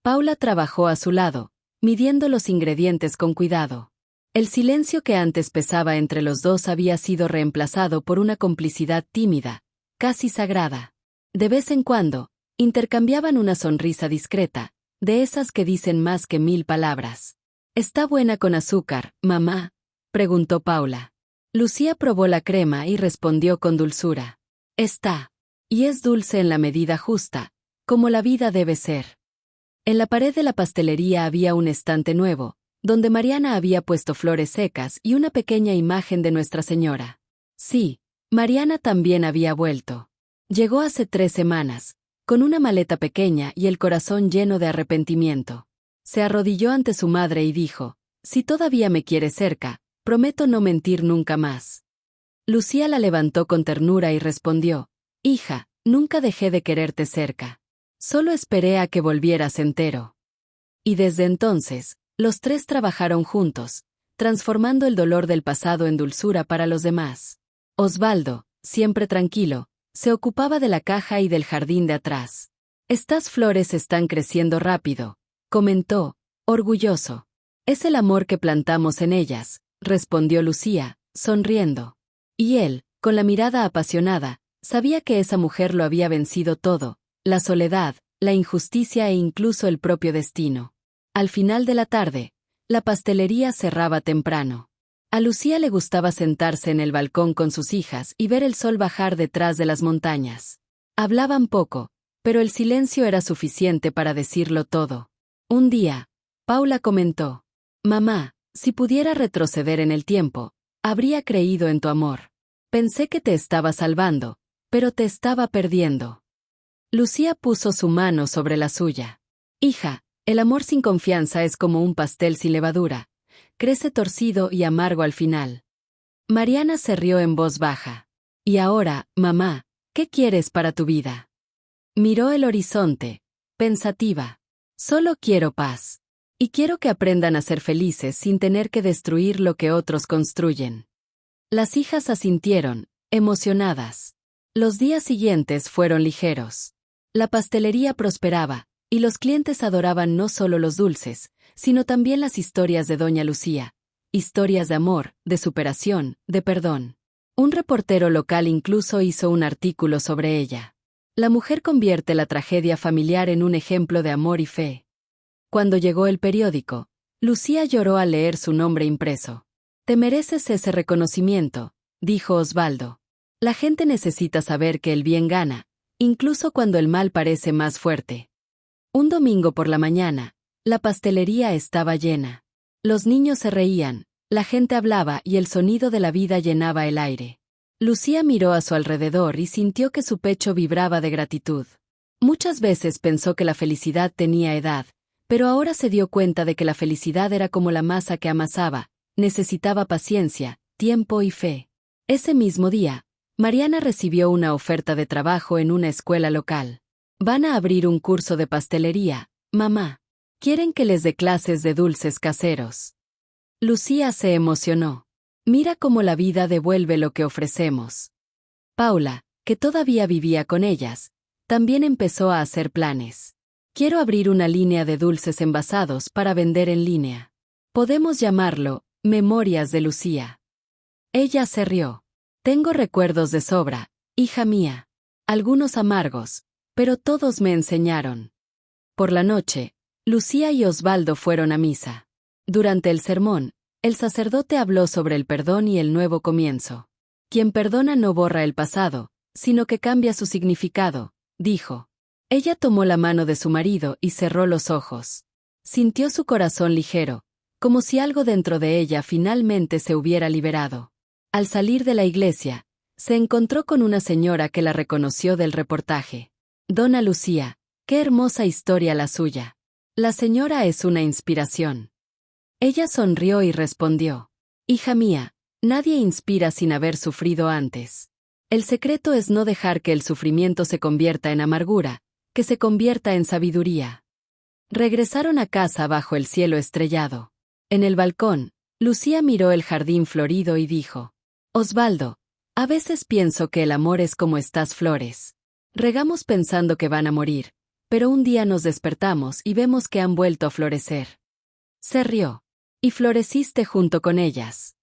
Paula trabajó a su lado, midiendo los ingredientes con cuidado. El silencio que antes pesaba entre los dos había sido reemplazado por una complicidad tímida, casi sagrada. De vez en cuando, intercambiaban una sonrisa discreta, de esas que dicen más que 1000 palabras. «¿Está buena con azúcar, mamá?», preguntó Paula. Lucía probó la crema y respondió con dulzura. «Está. Y es dulce en la medida justa, como la vida debe ser». En la pared de la pastelería había un estante nuevo, donde Mariana había puesto flores secas y una pequeña imagen de Nuestra Señora. Sí, Mariana también había vuelto. Llegó hace 3 semanas, con una maleta pequeña y el corazón lleno de arrepentimiento. Se arrodilló ante su madre y dijo: «Si todavía me quieres cerca, prometo no mentir nunca más». Lucía la levantó con ternura y respondió: «Hija, nunca dejé de quererte cerca. Solo esperé a que volvieras entero». Y desde entonces, los 3 trabajaron juntos, transformando el dolor del pasado en dulzura para los demás. Osvaldo, siempre tranquilo, se ocupaba de la caja y del jardín de atrás. «Estas flores están creciendo rápido», comentó, orgulloso. «Es el amor que plantamos en ellas», respondió Lucía, sonriendo. Y él, con la mirada apasionada, sabía que esa mujer lo había vencido todo, la soledad, la injusticia e incluso el propio destino. Al final de la tarde, la pastelería cerraba temprano. A Lucía le gustaba sentarse en el balcón con sus hijas y ver el sol bajar detrás de las montañas. Hablaban poco, pero el silencio era suficiente para decirlo todo. Un día, Paula comentó: «Mamá, si pudiera retroceder en el tiempo, habría creído en tu amor. Pensé que te estaba salvando, pero te estaba perdiendo». Lucía puso su mano sobre la suya. «Hija, el amor sin confianza es como un pastel sin levadura. Crece torcido y amargo al final». Mariana se rió en voz baja. «Y ahora, mamá, ¿qué quieres para tu vida?». Miró el horizonte, pensativa. «Solo quiero paz. Y quiero que aprendan a ser felices sin tener que destruir lo que otros construyen». Las hijas asintieron, emocionadas. Los días siguientes fueron ligeros. La pastelería prosperaba, y los clientes adoraban no solo los dulces, sino también las historias de Doña Lucía. Historias de amor, de superación, de perdón. Un reportero local incluso hizo un artículo sobre ella. La mujer convierte la tragedia familiar en un ejemplo de amor y fe. Cuando llegó el periódico, Lucía lloró al leer su nombre impreso. «Te mereces ese reconocimiento», dijo Osvaldo. «La gente necesita saber que el bien gana, incluso cuando el mal parece más fuerte». Un domingo por la mañana, la pastelería estaba llena. Los niños se reían, La gente hablaba y el sonido de la vida llenaba el aire. Lucía miró a su alrededor y sintió que su pecho vibraba de gratitud. Muchas veces pensó que la felicidad tenía edad, pero ahora se dio cuenta de que la felicidad era como la masa que amasaba, necesitaba paciencia, tiempo y fe. Ese mismo día, Mariana recibió una oferta de trabajo en una escuela local. Van a abrir un curso de pastelería, mamá. Quieren que les dé clases de dulces caseros. Lucía se emocionó. Mira cómo la vida devuelve lo que ofrecemos. Paula, que todavía vivía con ellas, también empezó a hacer planes. Quiero abrir una línea de dulces envasados para vender en línea. Podemos llamarlo Memorias de Lucía. Ella se rió. Tengo recuerdos de sobra, hija mía. Algunos amargos, pero todos me enseñaron. Por la noche, Lucía y Osvaldo fueron a misa. Durante el sermón, el sacerdote habló sobre el perdón y el nuevo comienzo. Quien perdona no borra el pasado, sino que cambia su significado, dijo. Ella tomó la mano de su marido y cerró los ojos. Sintió su corazón ligero, como si algo dentro de ella finalmente se hubiera liberado. Al salir de la iglesia, se encontró con una señora que la reconoció del reportaje. Dona Lucía, qué hermosa historia la suya. La señora es una inspiración. Ella sonrió y respondió. Hija mía, nadie inspira sin haber sufrido antes. El secreto es no dejar que el sufrimiento se convierta en amargura, que se convierta en sabiduría. Regresaron a casa bajo el cielo estrellado. En el balcón, Lucía miró el jardín florido y dijo. Osvaldo, a veces pienso que el amor es como estas flores. Regamos pensando que van a morir, pero un día nos despertamos y vemos que han vuelto a florecer. Se rió. Y floreciste junto con ellas.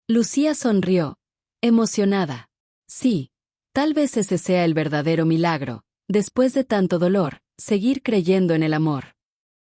Lucía sonrió, emocionada. Sí, tal vez ese sea el verdadero milagro, después de tanto dolor, seguir creyendo en el amor.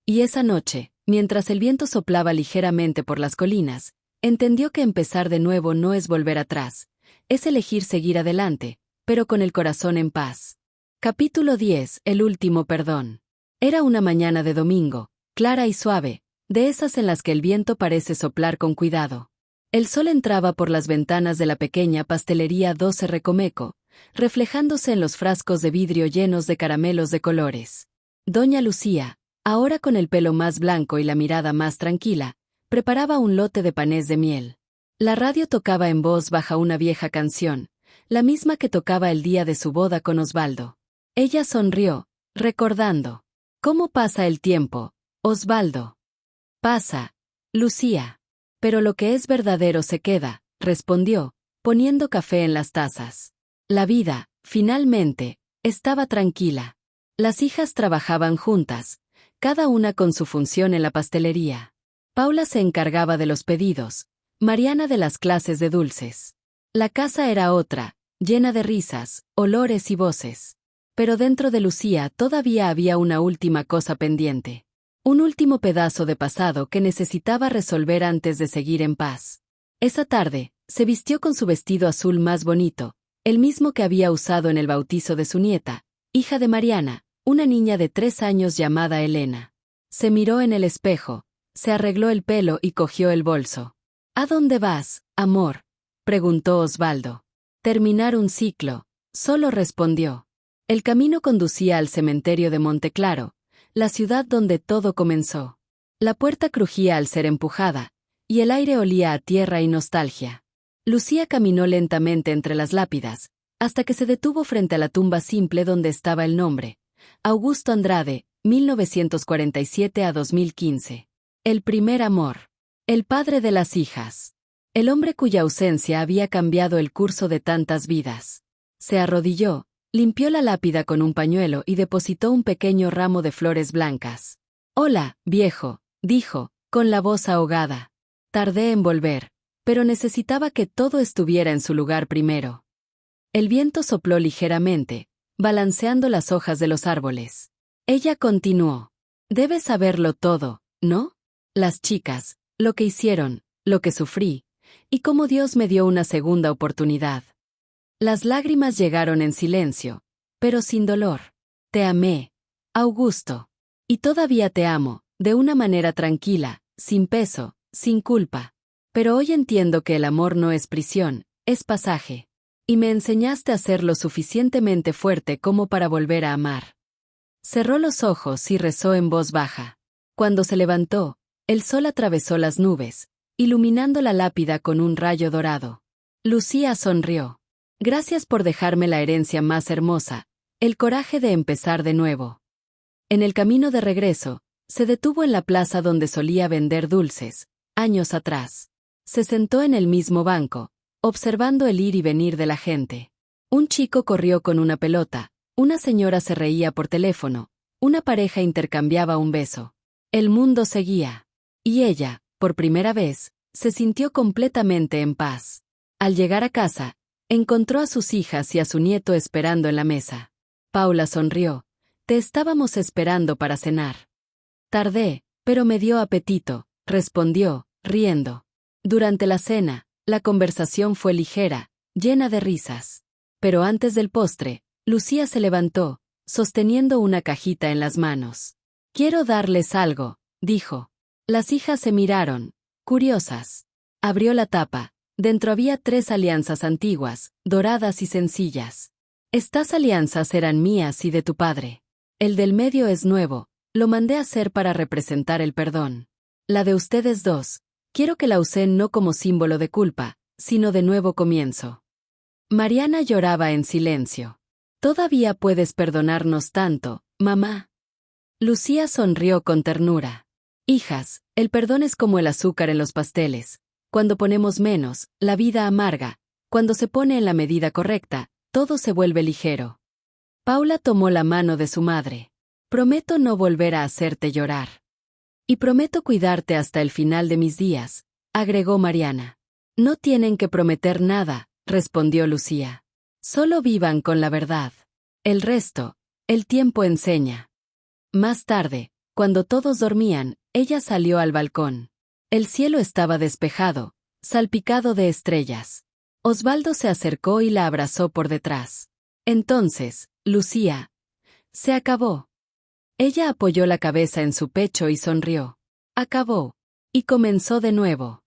Y esa noche, mientras el viento soplaba ligeramente por las colinas, entendió que empezar de nuevo no es volver atrás, es elegir seguir adelante, pero con el corazón en paz. Capítulo 10. El último perdón. Era una mañana de domingo, clara y suave, de esas en las que el viento parece soplar con cuidado. El sol entraba por las ventanas de la pequeña pastelería 12 Recomeco, reflejándose en los frascos de vidrio llenos de caramelos de colores. Doña Lucía, ahora con el pelo más blanco y la mirada más tranquila, preparaba un lote de panés de miel. La radio tocaba en voz baja una vieja canción, la misma que tocaba el día de su boda con Osvaldo. Ella sonrió, recordando. ¿Cómo pasa el tiempo, Osvaldo? Pasa, Lucía. Pero lo que es verdadero se queda, respondió, poniendo café en las tazas. La vida, finalmente, estaba tranquila. Las hijas trabajaban juntas, cada una con su función en la pastelería. Paula se encargaba de los pedidos, Mariana de las clases de dulces. La casa era otra, llena de risas, olores y voces. Pero dentro de Lucía todavía había una última cosa pendiente. Un último pedazo de pasado que necesitaba resolver antes de seguir en paz. Esa tarde, se vistió con su vestido azul más bonito, el mismo que había usado en el bautizo de su nieta, hija de Mariana, una niña de 3 años llamada Elena. Se miró en el espejo, se arregló el pelo y cogió el bolso. ¿A dónde vas, amor?, preguntó Osvaldo. Terminar un ciclo, solo respondió. El camino conducía al cementerio de Monteclaro, la ciudad donde todo comenzó. La puerta crujía al ser empujada, y el aire olía a tierra y nostalgia. Lucía caminó lentamente entre las lápidas, hasta que se detuvo frente a la tumba simple donde estaba el nombre. Augusto Andrade, 1947 a 2015. El primer amor. El padre de las hijas. El hombre cuya ausencia había cambiado el curso de tantas vidas. Se arrodilló, limpió la lápida con un pañuelo y depositó un pequeño ramo de flores blancas. «Hola, viejo», dijo, con la voz ahogada. «Tardé en volver, pero necesitaba que todo estuviera en su lugar primero». El viento sopló ligeramente, balanceando las hojas de los árboles. Ella continuó. «Debes saberlo todo, ¿no? Las chicas, lo que hicieron, lo que sufrí, y cómo Dios me dio una segunda oportunidad». Las lágrimas llegaron en silencio, pero sin dolor. «Te amé, Augusto. Y todavía te amo, de una manera tranquila, sin peso, sin culpa. Pero hoy entiendo que el amor no es prisión, es pasaje. Y me enseñaste a ser lo suficientemente fuerte como para volver a amar. Cerró los ojos y rezó en voz baja. Cuando se levantó, el sol atravesó las nubes, iluminando la lápida con un rayo dorado. Lucía sonrió. Gracias por dejarme la herencia más hermosa, el coraje de empezar de nuevo. En el camino de regreso, se detuvo en la plaza donde solía vender dulces, años atrás. Se sentó en el mismo banco, observando el ir y venir de la gente. Un chico corrió con una pelota, una señora se reía por teléfono, una pareja intercambiaba un beso. El mundo seguía. Y ella, por primera vez, se sintió completamente en paz. Al llegar a casa, encontró a sus hijas y a su nieto esperando en la mesa. Paula sonrió. Te estábamos esperando para cenar. Tardé, pero me dio apetito, respondió, riendo. Durante la cena, la conversación fue ligera, llena de risas. Pero antes del postre, Lucía se levantó, sosteniendo una cajita en las manos. Quiero darles algo, dijo. Las hijas se miraron, curiosas. Abrió la tapa. Dentro había 3 alianzas antiguas, doradas y sencillas. Estas alianzas eran mías y de tu padre. El del medio es nuevo, lo mandé a hacer para representar el perdón. La de ustedes 2, quiero que la usen no como símbolo de culpa, sino de nuevo comienzo. Mariana lloraba en silencio. Todavía puedes perdonarnos tanto, mamá. Lucía sonrió con ternura. Hijas, el perdón es como el azúcar en los pasteles. Cuando ponemos menos, la vida amarga. Cuando se pone en la medida correcta, todo se vuelve ligero. Paula tomó la mano de su madre. Prometo no volver a hacerte llorar. Y prometo cuidarte hasta el final de mis días, agregó Mariana. No tienen que prometer nada, respondió Lucía. Solo vivan con la verdad. El resto, el tiempo enseña. Más tarde, cuando todos dormían, ella salió al balcón. El cielo estaba despejado, salpicado de estrellas. Osvaldo se acercó y la abrazó por detrás. Entonces, Lucía. Se acabó. Ella apoyó la cabeza en su pecho y sonrió. Acabó. Y comenzó de nuevo.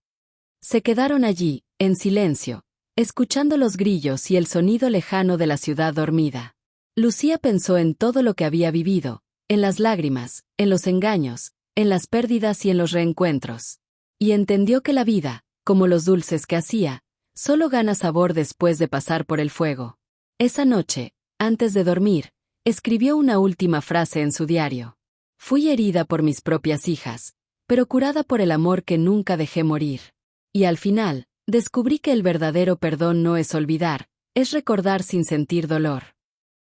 Se quedaron allí, en silencio, escuchando los grillos y el sonido lejano de la ciudad dormida. Lucía pensó en todo lo que había vivido, en las lágrimas, en los engaños, en las pérdidas y en los reencuentros. Y entendió que la vida, como los dulces que hacía, solo gana sabor después de pasar por el fuego. Esa noche, antes de dormir, escribió una última frase en su diario. Fui herida por mis propias hijas, pero curada por el amor que nunca dejé morir. Y al final, descubrí que el verdadero perdón no es olvidar, es recordar sin sentir dolor.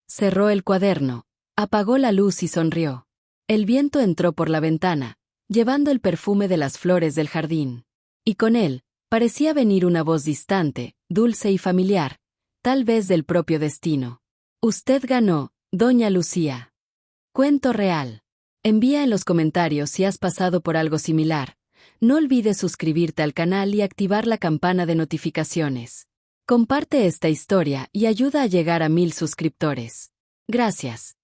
Cerró el cuaderno, apagó la luz y sonrió. El viento entró por la ventana, llevando el perfume de las flores del jardín. Y con él, parecía venir una voz distante, dulce y familiar, tal vez del propio destino. Usted ganó, doña Lucía. Cuento real. Envía en los comentarios si has pasado por algo similar. No olvides suscribirte al canal y activar la campana de notificaciones. Comparte esta historia y ayuda a llegar a 1000 suscriptores. Gracias.